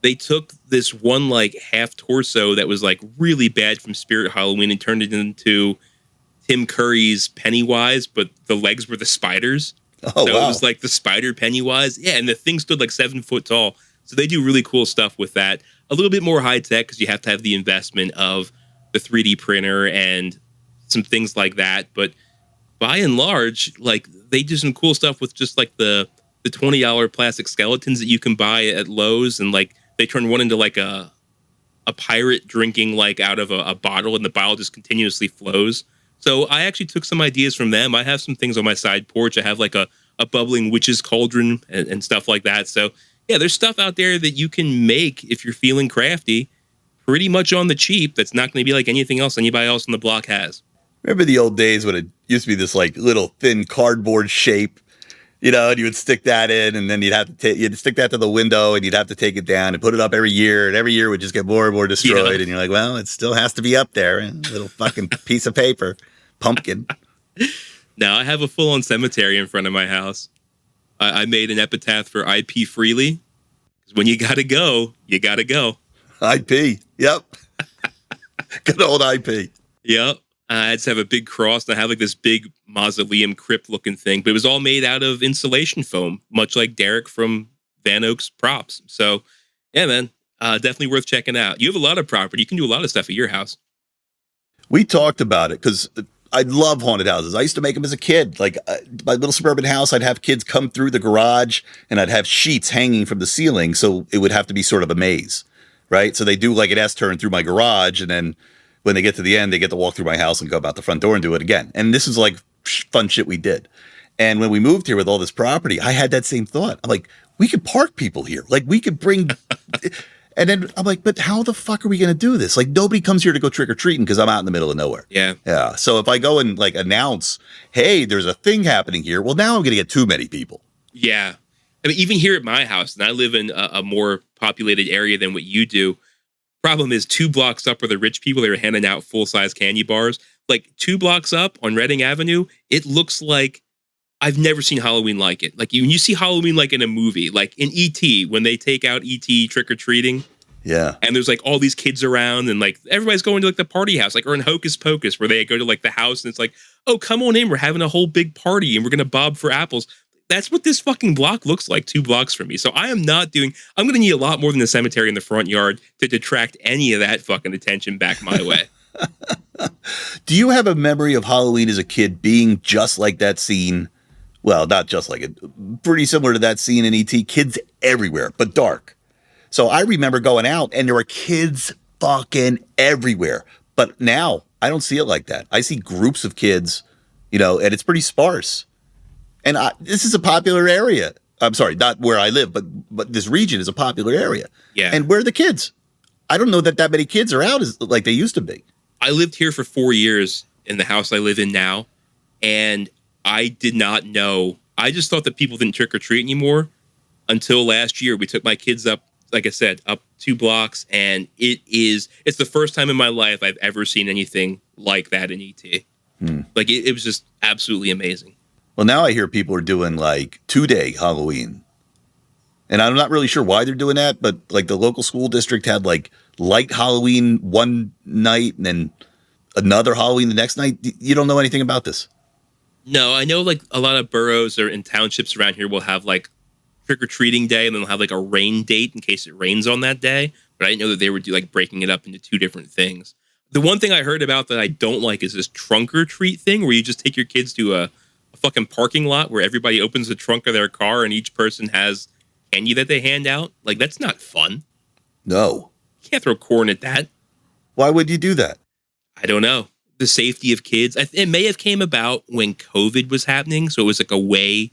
Speaker 2: They took this one like half torso that was like really bad from Spirit Halloween and turned it into Tim Curry's Pennywise, but the legs were the spiders.
Speaker 1: Oh,
Speaker 2: so
Speaker 1: wow.
Speaker 2: It was like the spider Pennywise. Yeah, and the thing stood like 7 foot tall. So they do really cool stuff with that. A little bit more high tech because you have to have the investment of the 3D printer and some things like that. But by and large, like they do some cool stuff with just like the $20 plastic skeletons that you can buy at Lowe's, and like they turn one into like a pirate drinking like out of a bottle, and the bottle just continuously flows. So I actually took some ideas from them. I have some things on my side porch. I have like a bubbling witch's cauldron and stuff like that. So yeah, there's stuff out there that you can make if you're feeling crafty, pretty much on the cheap. That's not going to be like anything else anybody else on the block has.
Speaker 1: Remember the old days when it used to be this like little thin cardboard shape, and you would stick that in, and then you'd stick that to the window, and you'd have to take it down and put it up every year, and every year would just get more and more destroyed. Yeah. And you're like, well, it still has to be up there, a little fucking piece of paper, pumpkin.
Speaker 2: Now I have a full-on cemetery in front of my house. I made an epitaph for IP Freely. When you gotta go, you gotta go.
Speaker 1: IP, yep. Good old IP.
Speaker 2: Yep. I just have a big cross, and I have like this big mausoleum crypt looking thing, but it was all made out of insulation foam, much like Derek from Van Oaks Props. So yeah, man, definitely worth checking out. You have a lot of property. You can do a lot of stuff at your house.
Speaker 1: We talked about it because I love haunted houses. I used to make them as a kid. Like my little suburban house, I'd have kids come through the garage, and I'd have sheets hanging from the ceiling, so it would have to be sort of a maze, right? So they do like an S-turn through my garage, and then when they get to the end, they get to walk through my house and go out the front door and do it again. And this is like fun shit we did. And when we moved here with all this property, I had that same thought. I'm like, we could park people here. Like we could bring... And then I'm like, but how the fuck are we going to do this? Like nobody comes here to go trick-or-treating because I'm out in the middle of nowhere.
Speaker 2: Yeah.
Speaker 1: Yeah. So if I go and like announce, hey, there's a thing happening here, well, now I'm going to get too many people.
Speaker 2: Yeah. I mean, even here at my house, and I live in a more populated area than what you do. Problem is 2 blocks up are the rich people that are handing out full-size candy bars. Like 2 blocks up on Reading Avenue, it looks like I've never seen Halloween like it. Like you see Halloween like in a movie, like in E.T. when they take out E.T. trick-or-treating.
Speaker 1: Yeah.
Speaker 2: And there's like all these kids around, and like everybody's going to like the party house, like, or in Hocus Pocus where they go to like the house and it's like, oh, come on in. We're having a whole big party and we're going to bob for apples. That's what this fucking block looks like 2 blocks from me. So I'm going to need a lot more than the cemetery in the front yard to detract any of that fucking attention back my way.
Speaker 1: Do you have a memory of Halloween as a kid being just like that scene? Well, not just like it, pretty similar to that scene in E.T. Kids everywhere, but dark. So I remember going out and there were kids fucking everywhere. But now I don't see it like that. I see groups of kids, and it's pretty sparse. And this is a popular area. I'm sorry, not where I live, but this region is a popular area.
Speaker 2: Yeah.
Speaker 1: And where are the kids? I don't know that many kids are out like they used to be.
Speaker 2: I lived here for 4 years in the house I live in now, and I did not know. I just thought that people didn't trick or treat anymore until last year. We took my kids up, like I said, up 2 blocks, and it's the first time in my life I've ever seen anything like that in ET. Like it was just absolutely amazing.
Speaker 1: Well, now I hear people are doing like 2-day Halloween. And I'm not really sure why they're doing that, but like the local school district had like light Halloween one night and then another Halloween the next night. You don't know anything about this?
Speaker 2: No, I know like a lot of boroughs or in townships around here will have like trick-or-treating day, and then they'll have like a rain date in case it rains on that day. But I didn't know that they would do like breaking it up into 2 different things. The one thing I heard about that I don't like is this trunk or treat thing where you just take your kids to a fucking parking lot where everybody opens the trunk of their car and each person has candy that they hand out. Like, that's not fun.
Speaker 1: No.
Speaker 2: You can't throw corn at that.
Speaker 1: Why would you do that?
Speaker 2: I don't know. The safety of kids. It may have came about when COVID was happening, so it was like a way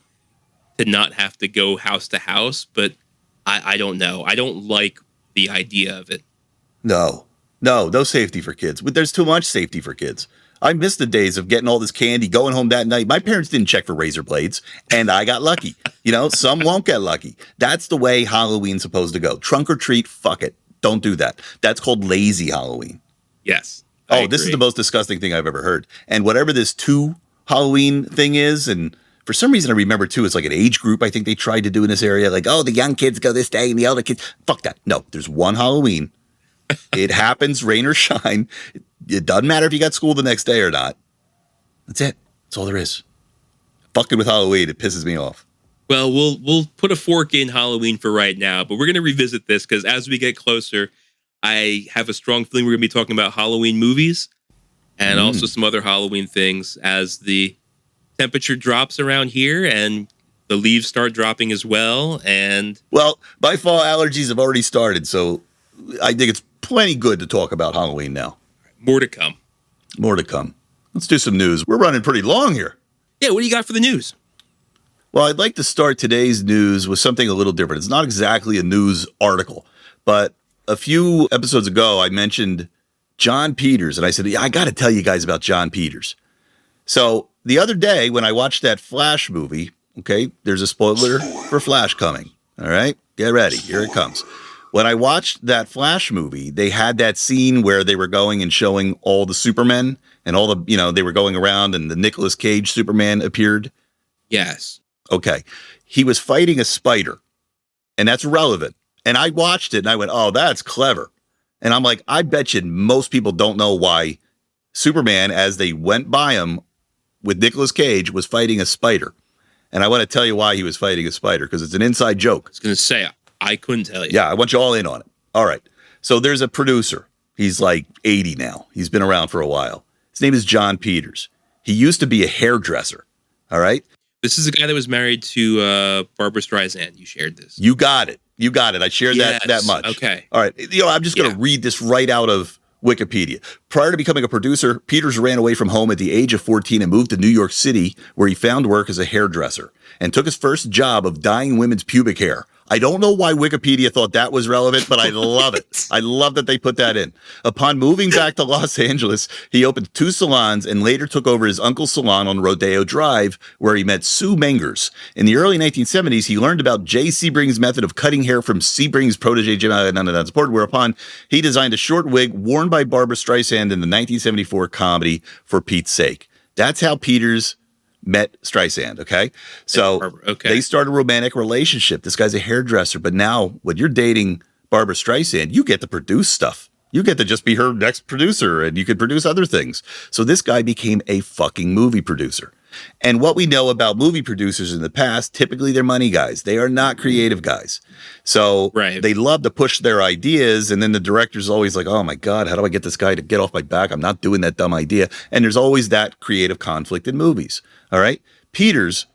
Speaker 2: to not have to go house to house, but I don't know. I don't like the idea of it.
Speaker 1: No safety for kids. There's too much safety for kids. I miss the days of getting all this candy, going home that night. My parents didn't check for razor blades, and I got lucky. Some won't get lucky. That's the way Halloween's supposed to go. Trunk or treat, fuck it. Don't do that. That's called lazy Halloween.
Speaker 2: Yes.
Speaker 1: Oh, this is the most disgusting thing I've ever heard. And whatever this 2 Halloween thing is, and for some reason I remember too, it's like an age group I think they tried to do in this area. Like, oh, the young kids go this day and the older kids. Fuck that. No, there's one Halloween. It happens, rain or shine. It doesn't matter if you got school the next day or not. That's it. That's all there is. Fucking with Halloween, it pisses me off.
Speaker 2: Well, we'll put a fork in Halloween for right now, but we're going to revisit this because as we get closer, I have a strong feeling we're going to be talking about Halloween movies and also some other Halloween things as the temperature drops around here and the leaves start dropping as well. And
Speaker 1: well, my fall allergies have already started, so I think it's plenty good to talk about Halloween now.
Speaker 2: More to come.
Speaker 1: More to come. Let's do some news. We're running pretty long here.
Speaker 2: Yeah, what do you got for the news?
Speaker 1: Well, I'd like to start today's news with something a little different. It's not exactly a news article, but a few episodes ago, I mentioned John Peters, and I said, yeah, I got to tell you guys about John Peters. So the other day when I watched that Flash movie, okay, there's a spoiler for Flash coming. All right, get ready. Here it comes. When I watched that Flash movie, they had that scene where they were going and showing all the Supermen and all the, they were going around and the Nicolas Cage Superman appeared.
Speaker 2: Yes.
Speaker 1: Okay. He was fighting a spider, and that's relevant. And I watched it and I went, oh, that's clever. And I'm like, I bet you most people don't know why Superman, as they went by him with Nicolas Cage, was fighting a spider. And I want to tell you why he was fighting a spider, because it's an inside joke.
Speaker 2: I was going to say, I couldn't tell you.
Speaker 1: Yeah, I want you all in on it. All right. So there's a producer. He's like 80 now. He's been around for a while. His name is John Peters. He used to be a hairdresser. All right.
Speaker 2: This is a guy that was married to Barbara Streisand. You shared this.
Speaker 1: You got it. You got it. I shared that much.
Speaker 2: Okay.
Speaker 1: All right. I'm just going to read this right out of Wikipedia. Prior to becoming a producer, Peters ran away from home at the age of 14 and moved to New York City, where he found work as a hairdresser and took his first job of dyeing women's pubic hair. I don't know why Wikipedia thought that was relevant, but I love it. I love that they put that in. Upon moving back to Los Angeles, he opened 2 salons and later took over his uncle's salon on Rodeo Drive, where he met Sue Mengers. In the early 1970s, he learned about Jay Sebring's method of cutting hair from Sebring's protege, Jim Allen, whereupon he designed a short wig worn by Barbara Streisand in the 1974 comedy For Pete's Sake. That's how Peters met Streisand, okay? So they started a romantic relationship. This guy's a hairdresser, but now when you're dating Barbara Streisand, you get to produce stuff. You get to just be her next producer, and you could produce other things. So this guy became a fucking movie producer. And what we know about movie producers in the past, typically they're money guys. They are not creative guys. So they love to push their ideas, and then the director's always like, oh my God, how do I get this guy to get off my back? I'm not doing that dumb idea. And there's always that creative conflict in movies. All right. Peters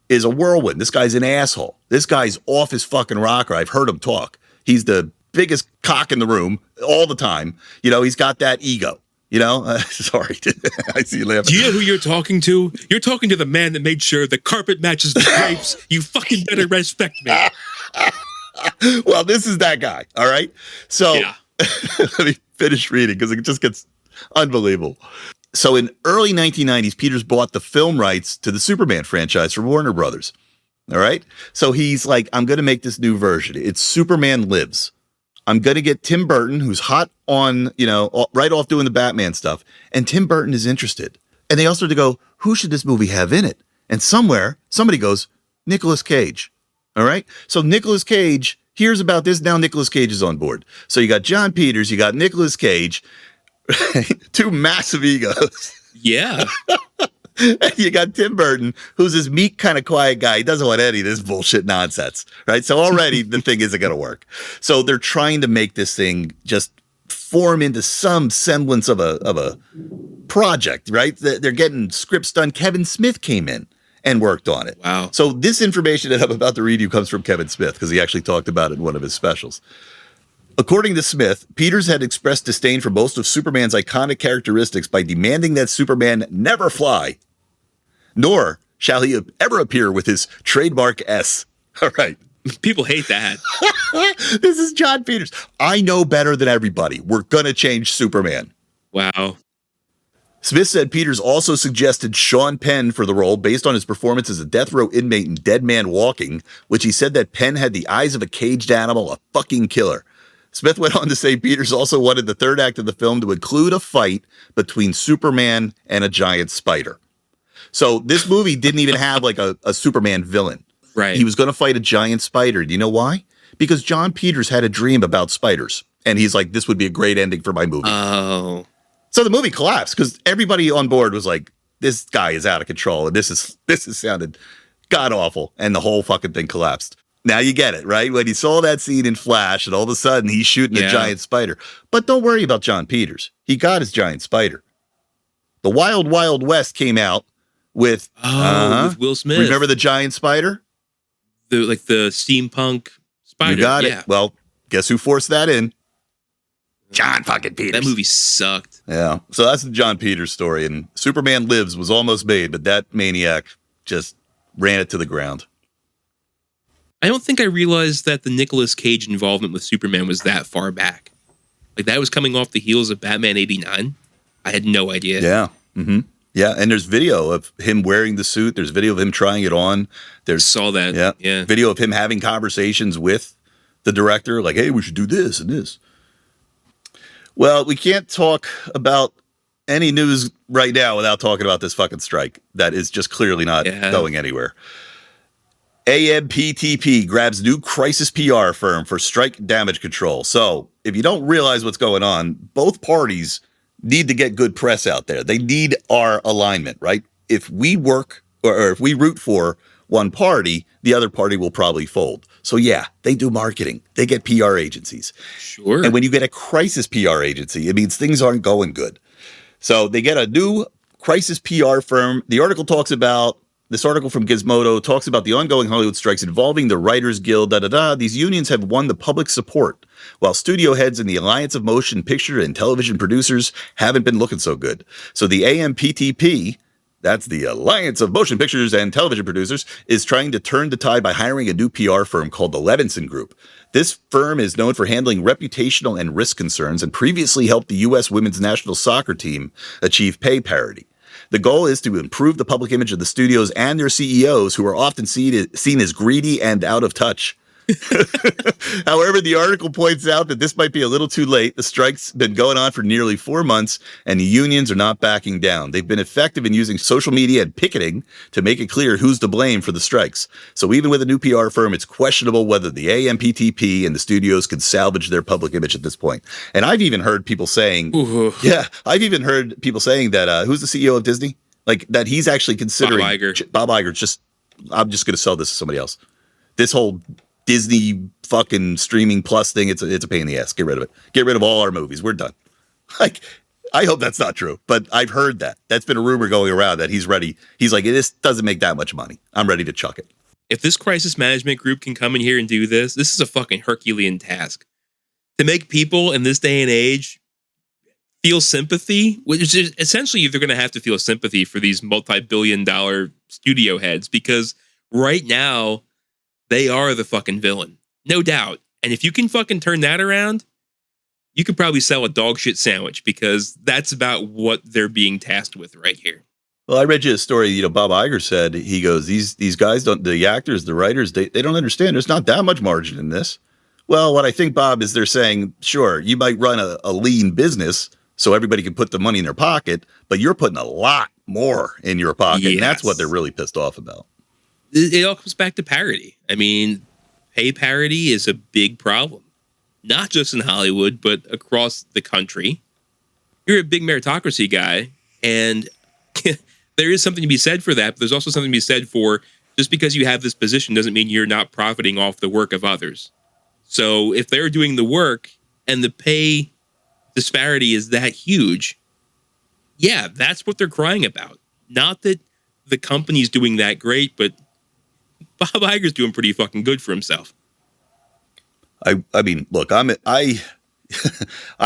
Speaker 1: is a whirlwind. This guy's an asshole. This guy's off his fucking rocker. I've heard him talk. He's the biggest cock in the room all the time. He's got that ego. Sorry. I see you laughing.
Speaker 2: Do you know who you're talking to? You're talking to the man that made sure the carpet matches the drapes. You fucking better respect me.
Speaker 1: Well, this is that guy. All right. So let me finish reading because it just gets unbelievable. So in early 1990s, Peters bought the film rights to the Superman franchise from Warner Brothers. All right. So he's like, I'm going to make this new version. It's Superman Lives. I'm going to get Tim Burton, who's hot on, right off doing the Batman stuff. And Tim Burton is interested. And they also had to go, who should this movie have in it? And somebody goes, Nicolas Cage. All right. So Nicolas Cage hears about this. Now Nicolas Cage is on board. So you got John Peters, you got Nicolas Cage, 2 massive egos.
Speaker 2: Yeah.
Speaker 1: And you got Tim Burton, who's this meek, kind of quiet guy. He doesn't want any of this bullshit nonsense, right? So already the thing isn't going to work. So they're trying to make this thing just form into some semblance of a project, right? They're getting scripts done. Kevin Smith came in and worked on it.
Speaker 2: Wow.
Speaker 1: So this information that I'm about to read you comes from Kevin Smith because he actually talked about it in one of his specials. According to Smith, Peters had expressed disdain for most of Superman's iconic characteristics by demanding that Superman never fly, nor shall he ever appear with his trademark S. All right.
Speaker 2: People hate that.
Speaker 1: This is John Peters. I know better than everybody. We're going to change Superman.
Speaker 2: Wow.
Speaker 1: Smith said Peters also suggested Sean Penn for the role based on his performance as a death row inmate in Dead Man Walking, which he said that Penn had the eyes of a caged animal, a fucking killer. Smith went on to say Peters also wanted the third act of the film to include a fight between Superman and a giant spider. So this movie didn't even have like a Superman villain.
Speaker 2: Right.
Speaker 1: He was going to fight a giant spider. Do you know why? Because John Peters had a dream about spiders. And he's like, this would be a great ending for my movie.
Speaker 2: Oh.
Speaker 1: So the movie collapsed because everybody on board was like, this guy is out of control. And this is sounded god awful. And the whole fucking thing collapsed. Now you get it, right? When he saw that scene in Flash and all of a sudden he's shooting a giant spider. But don't worry about John Peters. He got his giant spider. The Wild Wild West came out with
Speaker 2: with Will Smith.
Speaker 1: Remember the giant spider?
Speaker 2: The steampunk spider.
Speaker 1: You got it. Well, guess who forced that in? John fucking Peters.
Speaker 2: That movie sucked.
Speaker 1: Yeah. So that's the John Peters story. And Superman Lives was almost made, but that maniac just ran it to the ground.
Speaker 2: I don't think I realized that the Nicolas Cage involvement with Superman was that far back. Like, that was coming off the heels of Batman 89. I had no idea.
Speaker 1: Yeah. Mm-hmm. Yeah. And there's video of him wearing the suit. There's video of him trying it on.
Speaker 2: Saw that. Yeah.
Speaker 1: Video of him having conversations with the director, like, hey, we should do this and this. Well, we can't talk about any news right now without talking about this fucking strike that is just clearly not going anywhere. AMPTP grabs new crisis PR firm for strike damage control. So if you don't realize what's going on, both parties need to get good press out there. They need our alignment, right? If we work or if we root for one party, the other party will probably fold. So yeah, they do marketing. They get PR agencies.
Speaker 2: Sure.
Speaker 1: And when you get a crisis PR agency, it means things aren't going good. So they get a new crisis PR firm. This article from Gizmodo talks about the ongoing Hollywood strikes involving the Writers Guild, These unions have won the public support, while studio heads in the Alliance of Motion Picture and Television Producers haven't been looking so good. So the AMPTP, that's the Alliance of Motion Pictures and Television Producers, is trying to turn the tide by hiring a new PR firm called the Levinson Group. This firm is known for handling reputational and risk concerns and previously helped the U.S. women's national soccer team achieve pay parity. The goal is to improve the public image of the studios and their CEOs, who are often seen as greedy and out of touch. However, the article points out that this might be a little too late. The strike's been going on for nearly 4 months, and the unions are not backing down. They've been effective in using social media and picketing to make it clear who's to blame for the strikes. So even with a new PR firm, it's questionable whether the AMPTP and the studios can salvage their public image at this point. And I've even heard people saying, who's the CEO of Disney? Like that he's actually considering Bob Iger. I'm just going to sell this to somebody else. This whole Disney fucking streaming plus thing, it's a pain in the ass. Get rid of it. Get rid of all our movies. We're done. Like, I hope that's not true, but I've heard that. That's been a rumor going around that he's ready. He's like, this doesn't make that much money. I'm ready to chuck it.
Speaker 2: If this crisis management group can come in here and do this is a fucking Herculean task. To make people in this day and age feel sympathy, which is essentially they're going to have to feel sympathy for these multi-billion-dollar studio heads, because right now, they are the fucking villain. No doubt. And if you can fucking turn that around, you could probably sell a dog shit sandwich, because that's about what they're being tasked with right here.
Speaker 1: Well, I read you a story, Bob Iger said, he goes, these guys the actors, the writers, they don't understand. There's not that much margin in this. Well, what I think, Bob, is they're saying, sure, you might run a lean business so everybody can put the money in their pocket, but you're putting a lot more in your pocket. Yes. And that's what they're really pissed off about.
Speaker 2: It all comes back to parity. I mean, pay parity is a big problem, not just in Hollywood, but across the country. You're a big meritocracy guy, and there is something to be said for that, but there's also something to be said for just because you have this position doesn't mean you're not profiting off the work of others. So if they're doing the work and the pay disparity is that huge, yeah, that's what they're crying about. Not that the company's doing that great, but Bob Iger's doing pretty fucking good for himself.
Speaker 1: I mean, look, I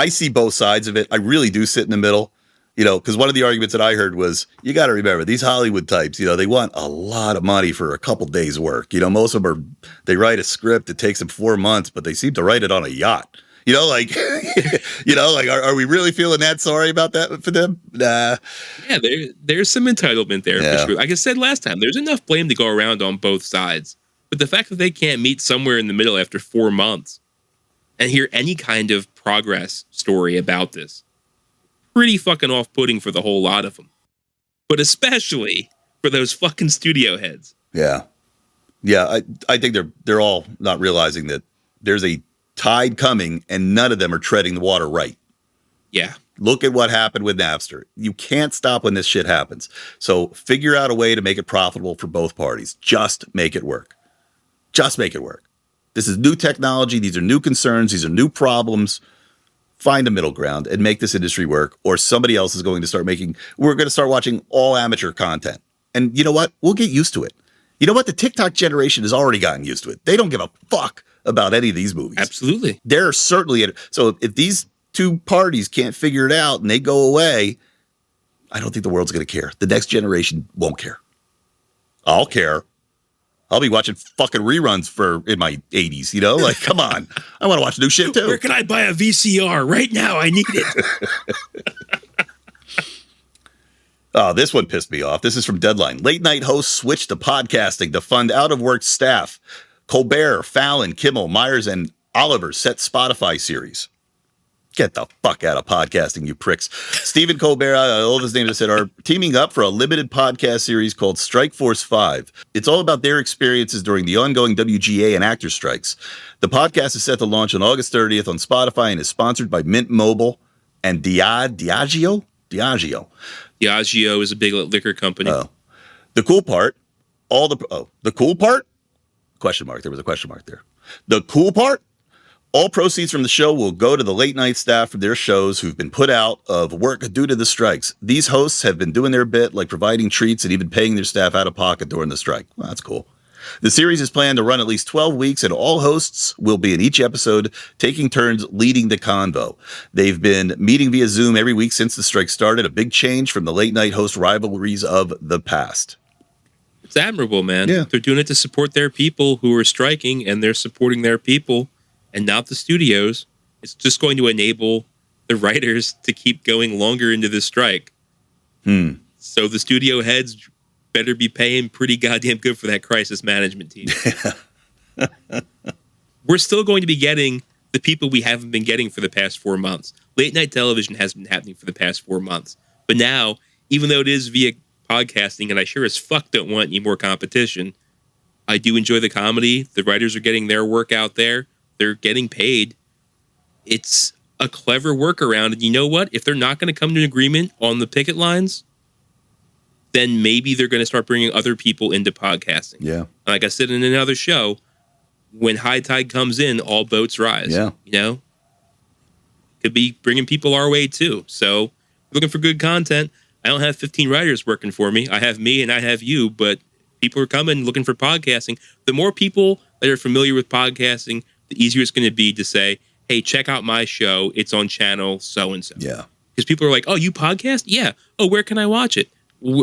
Speaker 1: see both sides of it. I really do sit in the middle, because one of the arguments that I heard was, you got to remember these Hollywood types, they want a lot of money for a couple days work. Most of them they write a script. It takes them 4 months, but they seem to write it on a yacht. Like, are we really feeling that sorry about that for them? Nah.
Speaker 2: Yeah, there's some entitlement there
Speaker 1: Yeah.
Speaker 2: for sure. Like I said last time, there's enough blame to go around on both sides. But the fact that they can't meet somewhere in the middle after 4 months and hear any kind of progress story about this, pretty fucking off-putting for the whole lot of them. But especially for those fucking studio heads.
Speaker 1: Yeah. Yeah, I think they're all not realizing that there's a tide coming and none of them are treading the water right.
Speaker 2: Yeah.
Speaker 1: Look at what happened with Napster. You can't stop when this shit happens. So figure out a way to make it profitable for both parties. Just make it work. Just make it work. This is new technology. These are new concerns. These are new problems. Find a middle ground and make this industry work, or somebody else is going to start we're going to start watching all amateur content. And you know what? We'll get used to it. You know what? The TikTok generation has already gotten used to it. They don't give a fuck about any of these movies.
Speaker 2: Absolutely.
Speaker 1: They're certainly so if these two parties can't figure it out and they go away, I don't think the world's going to care. The next generation won't care. I'll care. I'll be watching fucking reruns in my 80s, Like, come on. I want to watch new shit too.
Speaker 2: Where can I buy a VCR? Right now, I need it.
Speaker 1: Oh, this one pissed me off. This is from Deadline. Late night hosts switched to podcasting to fund out-of-work staff. Colbert, Fallon, Kimmel, Myers, and Oliver set Spotify series. Get the fuck out of podcasting, you pricks. Stephen Colbert, all of his names I said, are teaming up for a limited podcast series called Strike Force 5. It's all about their experiences during the ongoing WGA and actor strikes. The podcast is set to launch on August 30th on Spotify and is sponsored by Mint Mobile and Diageo.
Speaker 2: Diageo is a big liquor company.
Speaker 1: Oh. The cool part, the cool part? Question mark. There was a question mark there. The cool part? All proceeds from the show will go to the late night staff from their shows who've been put out of work due to the strikes. These hosts have been doing their bit, like providing treats and even paying their staff out of pocket during the strike. Well, that's cool. The series is planned to run at least 12 weeks, and all hosts will be in each episode, taking turns leading the convo. They've been meeting via Zoom every week since the strike started, a big change from the late night host rivalries of the past.
Speaker 2: It's admirable, man.
Speaker 1: Yeah.
Speaker 2: They're doing it to support their people who are striking, and they're supporting their people and not the studios. It's just going to enable the writers to keep going longer into this strike. So the studio heads better be paying pretty goddamn good for that crisis management team. We're still going to be getting the people we haven't been getting for the past 4 months. Late night television has been happening for the past 4 months. But now, even though it is via podcasting, and I sure as fuck don't want any more competition, I do enjoy the comedy. The writers are getting their work out there. They're getting paid. It's a clever workaround. And you know what? If they're not going to come to an agreement on the picket lines, then maybe they're going to start bringing other people into podcasting.
Speaker 1: Yeah.
Speaker 2: Like I said in another show, when high tide comes in, all boats rise.
Speaker 1: Yeah.
Speaker 2: Could be bringing people our way too. So looking for good content. I don't have 15 writers working for me. I have me and I have you, but people are coming looking for podcasting. The more people that are familiar with podcasting, the easier it's going to be to say, hey, check out my show. It's on channel so-and-so.
Speaker 1: Yeah.
Speaker 2: Because people are like, oh, you podcast? Yeah. Oh, where can I watch it?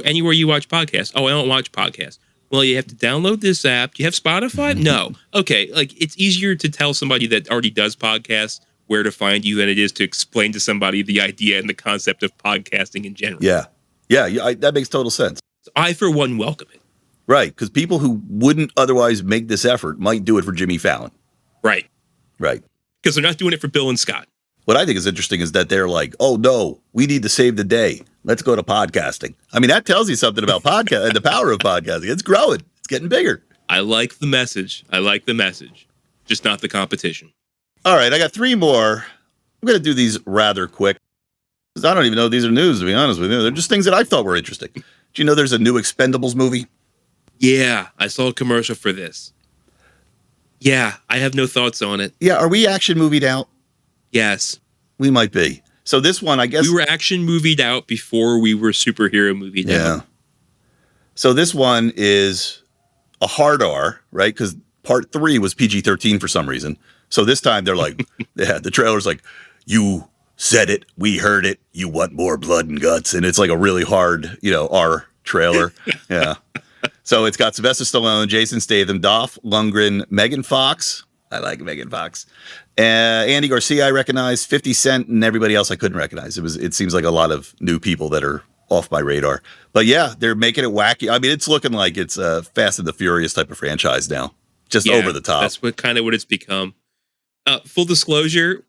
Speaker 2: Anywhere you watch podcasts. Oh, I don't watch podcasts. Well, you have to download this app. Do you have Spotify? No. Okay. Like, it's easier to tell somebody that already does podcasts where to find you than it is to explain to somebody the idea and the concept of podcasting in general.
Speaker 1: Yeah. Yeah. That makes total sense.
Speaker 2: So I, for one, welcome it.
Speaker 1: Right. Because people who wouldn't otherwise make this effort might do it for Jimmy Fallon.
Speaker 2: Right.
Speaker 1: Right.
Speaker 2: Because they're not doing it for Bill and Scott.
Speaker 1: What I think is interesting is that they're like, oh, no, we need to save the day. Let's go to podcasting. I mean, that tells you something about podcast and the power of podcasting. It's growing. It's getting bigger.
Speaker 2: I like the message. Just not the competition.
Speaker 1: All right. I got 3 more. I'm going to do these rather quick. Because I don't even know if these are news, to be honest with you. They're just things that I thought were interesting. Do you know there's a new Expendables movie?
Speaker 2: Yeah, I saw a commercial for this. Yeah, I have no thoughts on it.
Speaker 1: Yeah. Are we action movied out?
Speaker 2: Yes.
Speaker 1: We might be. So this one, I guess.
Speaker 2: We were action movied out before we were superhero movied out.
Speaker 1: Yeah. So this one is a hard R, right? Because part 3 was PG-13 for some reason. So this time they're like, yeah, the trailer's like, you said it, we heard it, you want more blood and guts. And it's like a really hard, R trailer. Yeah. So it's got Sylvester Stallone, Jason Statham, Dolph Lundgren, Megan Fox. I like Megan Fox. Andy Garcia, I recognize, 50 Cent, and everybody else I couldn't recognize. It seems like a lot of new people that are off my radar. But yeah, they're making it wacky. I mean, it's looking like it's a Fast and the Furious type of franchise now. Just over the top.
Speaker 2: That's what it's become. Full disclosure,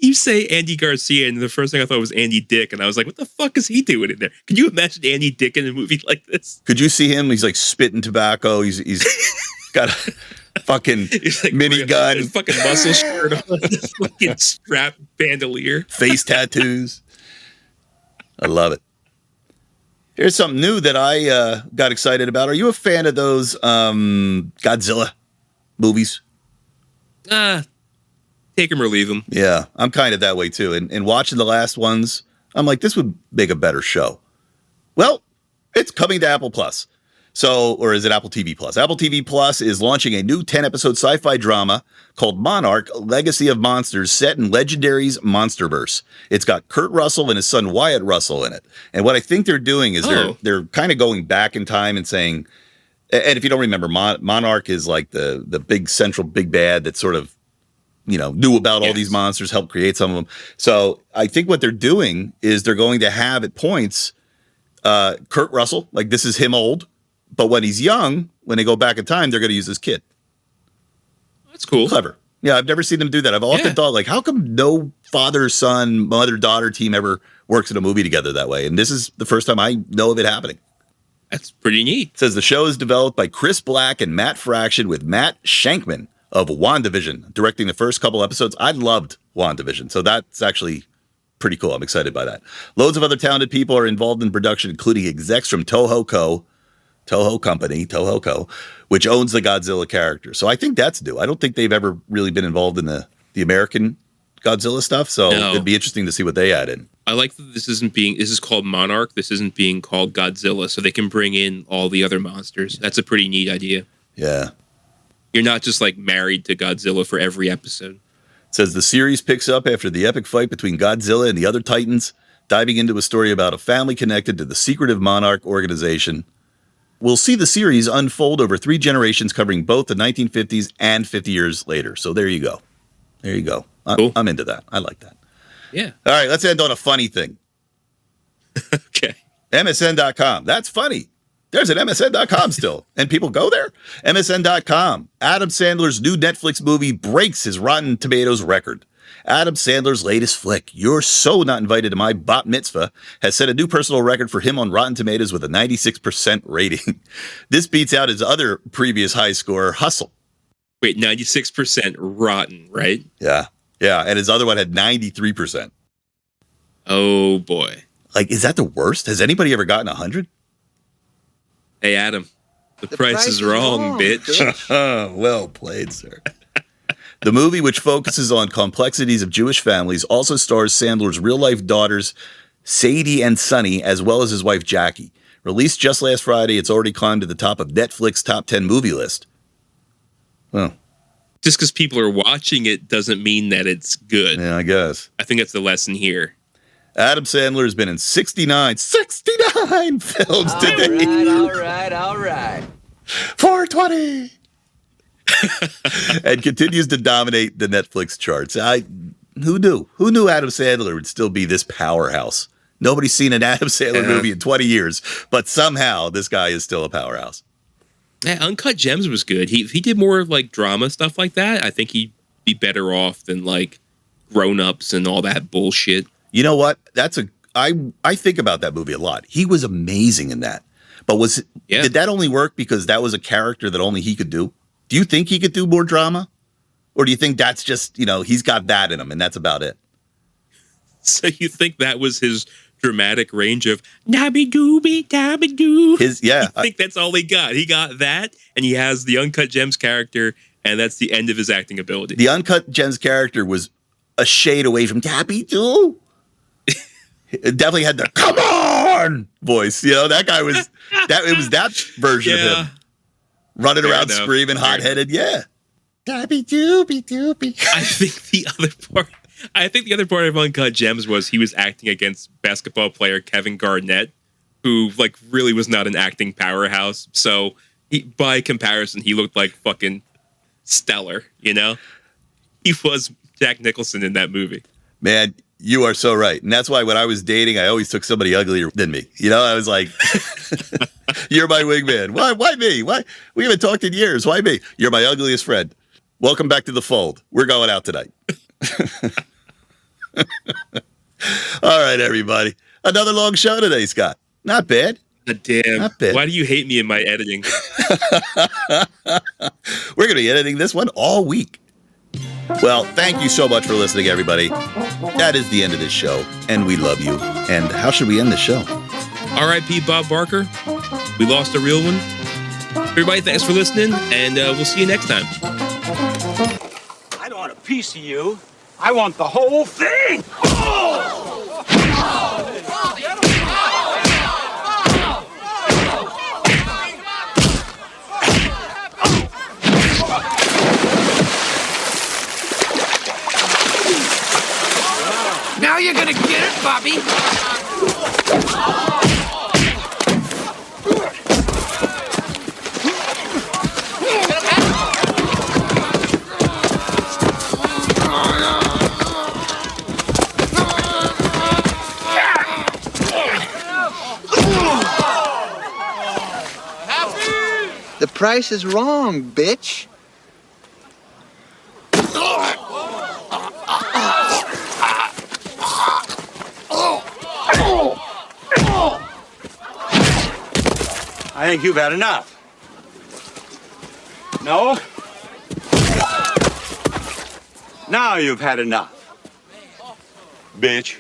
Speaker 2: you say Andy Garcia, and the first thing I thought was Andy Dick, and I was like, what the fuck is he doing in there? Could you imagine Andy Dick in a movie like this?
Speaker 1: Could you see him? He's like spitting tobacco. He's got a fucking
Speaker 2: like
Speaker 1: minigun.
Speaker 2: Fucking muscle shirt on, fucking strap bandolier.
Speaker 1: Face tattoos. I love it. Here's something new that I got excited about. Are you a fan of those Godzilla movies?
Speaker 2: Take them or leave them.
Speaker 1: Yeah, I'm kind of that way too. And watching the last ones, I'm like, this would make a better show. Well, it's coming to Apple Plus. So, or is it Apple TV Plus? Apple TV Plus is launching a new 10-episode sci-fi drama called Monarch: Legacy of Monsters, set in Legendary's Monsterverse. It's got Kurt Russell and his son Wyatt Russell in it. And what I think they're doing is they're kind of going back in time and saying, and if you don't remember, Monarch is like the big central big bad that sort of knew about all these monsters, helped create some of them. So I think what they're doing is they're going to have at points Kurt Russell, like this is him old, but when he's young, when they go back in time, they're going to use his kid.
Speaker 2: That's cool.
Speaker 1: Clever. Yeah, I've never seen them do that. I've often thought, like, how come no father-son, mother-daughter team ever works in a movie together that way? And this is the first time I know of it happening.
Speaker 2: That's pretty neat.
Speaker 1: It says the show is developed by Chris Black and Matt Fraction with Matt Shankman of WandaVision directing the first couple episodes. I loved WandaVision, so that's actually pretty cool. I'm excited by that. Loads of other talented people are involved in production, including execs from Toho Co., which owns the Godzilla character. So I think that's new. I don't think they've ever really been involved in the American Godzilla stuff, so it'd be interesting to see what they add in.
Speaker 2: I like that this is called Monarch. This isn't being called Godzilla, so they can bring in all the other monsters. That's a pretty neat idea.
Speaker 1: Yeah.
Speaker 2: You're not just like married to Godzilla for every episode.
Speaker 1: It says the series picks up after the epic fight between Godzilla and the other Titans, diving into a story about a family connected to the secretive Monarch organization. We'll see the series unfold over 3 generations, covering both the 1950s and 50 years later. So there you go. There you go.
Speaker 2: Cool.
Speaker 1: I'm into that. I like that.
Speaker 2: Yeah.
Speaker 1: All right, let's end on a funny thing.
Speaker 2: Okay.
Speaker 1: MSN.com. That's funny. There's an MSN.com still, and people go there. MSN.com. Adam Sandler's new Netflix movie breaks his Rotten Tomatoes record. Adam Sandler's latest flick, You're So Not Invited to My Bat Mitzvah, has set a new personal record for him on Rotten Tomatoes with a 96% rating. This beats out his other previous high score, Hustle.
Speaker 2: Wait, 96% rotten, right?
Speaker 1: Yeah. Yeah, and his other one had 93%.
Speaker 2: Oh, boy.
Speaker 1: Like, is that the worst? Has anybody ever gotten 100?
Speaker 2: Hey, Adam, the price is wrong, bitch.
Speaker 1: Well played, sir. The movie, which focuses on complexities of Jewish families, also stars Sandler's real-life daughters, Sadie and Sonny, as well as his wife, Jackie. Released just last Friday, it's already climbed to the top of Netflix top 10 movie list. Well,
Speaker 2: just because people are watching it doesn't mean that it's good.
Speaker 1: Yeah, I guess.
Speaker 2: I think that's the lesson here.
Speaker 1: Adam Sandler has been in 69 films today.
Speaker 6: All right.
Speaker 1: 420. And continues to dominate the Netflix charts. Who knew? Who knew Adam Sandler would still be this powerhouse? Nobody's seen an Adam Sandler movie in 20 years, but somehow this guy is still a powerhouse.
Speaker 2: Yeah, Uncut Gems was good. If he did more like drama stuff like that, I think he'd be better off than like Grown Ups and all that bullshit.
Speaker 1: You know what? I think about that movie a lot. He was amazing in that. But did that only work because that was a character that only he could do? Do you think he could do more drama? Or do you think that's just, he's got that in him and that's about it?
Speaker 2: So you think that was his dramatic range of dabby-dooby, dabby-doo?
Speaker 1: Yeah.
Speaker 2: I think that's all he got. He got that, and he has the Uncut Gems character, and that's the end of his acting ability.
Speaker 1: The Uncut Gems character was a shade away from dabby-doo. It definitely had the come on voice. That guy was it was that version of him. Running around screaming, hot-headed. Yeah. Dabby doobie doobie.
Speaker 2: I think the other part of Uncut Gems was he was acting against basketball player Kevin Garnett, who like really was not an acting powerhouse. So by comparison, he looked like fucking stellar. You know, he was Jack Nicholson in that movie.
Speaker 1: Man, you are so right. And that's why when I was dating, I always took somebody uglier than me. You know, I was like, you're my wingman. Why me? Why? We haven't talked in years. Why me? You're my ugliest friend. Welcome back to the fold. We're going out tonight. All right, everybody. Another long show today, Scott. Not bad.
Speaker 2: Damn.
Speaker 1: Not bad.
Speaker 2: Why do you hate me in my editing?
Speaker 1: We're going to be editing this one all week. Well, thank you so much for listening, everybody. That is the end of this show, and we love you. And how should we end the show?
Speaker 2: R.I.P. Bob Barker. We lost a real one. Everybody, thanks for listening, and we'll see you next time.
Speaker 6: I don't want a piece of you. I want the whole thing.
Speaker 7: Now you're gonna get it, Bobby.
Speaker 8: The price is wrong, bitch.
Speaker 6: I think you've had enough. No? Now you've had enough. Bitch.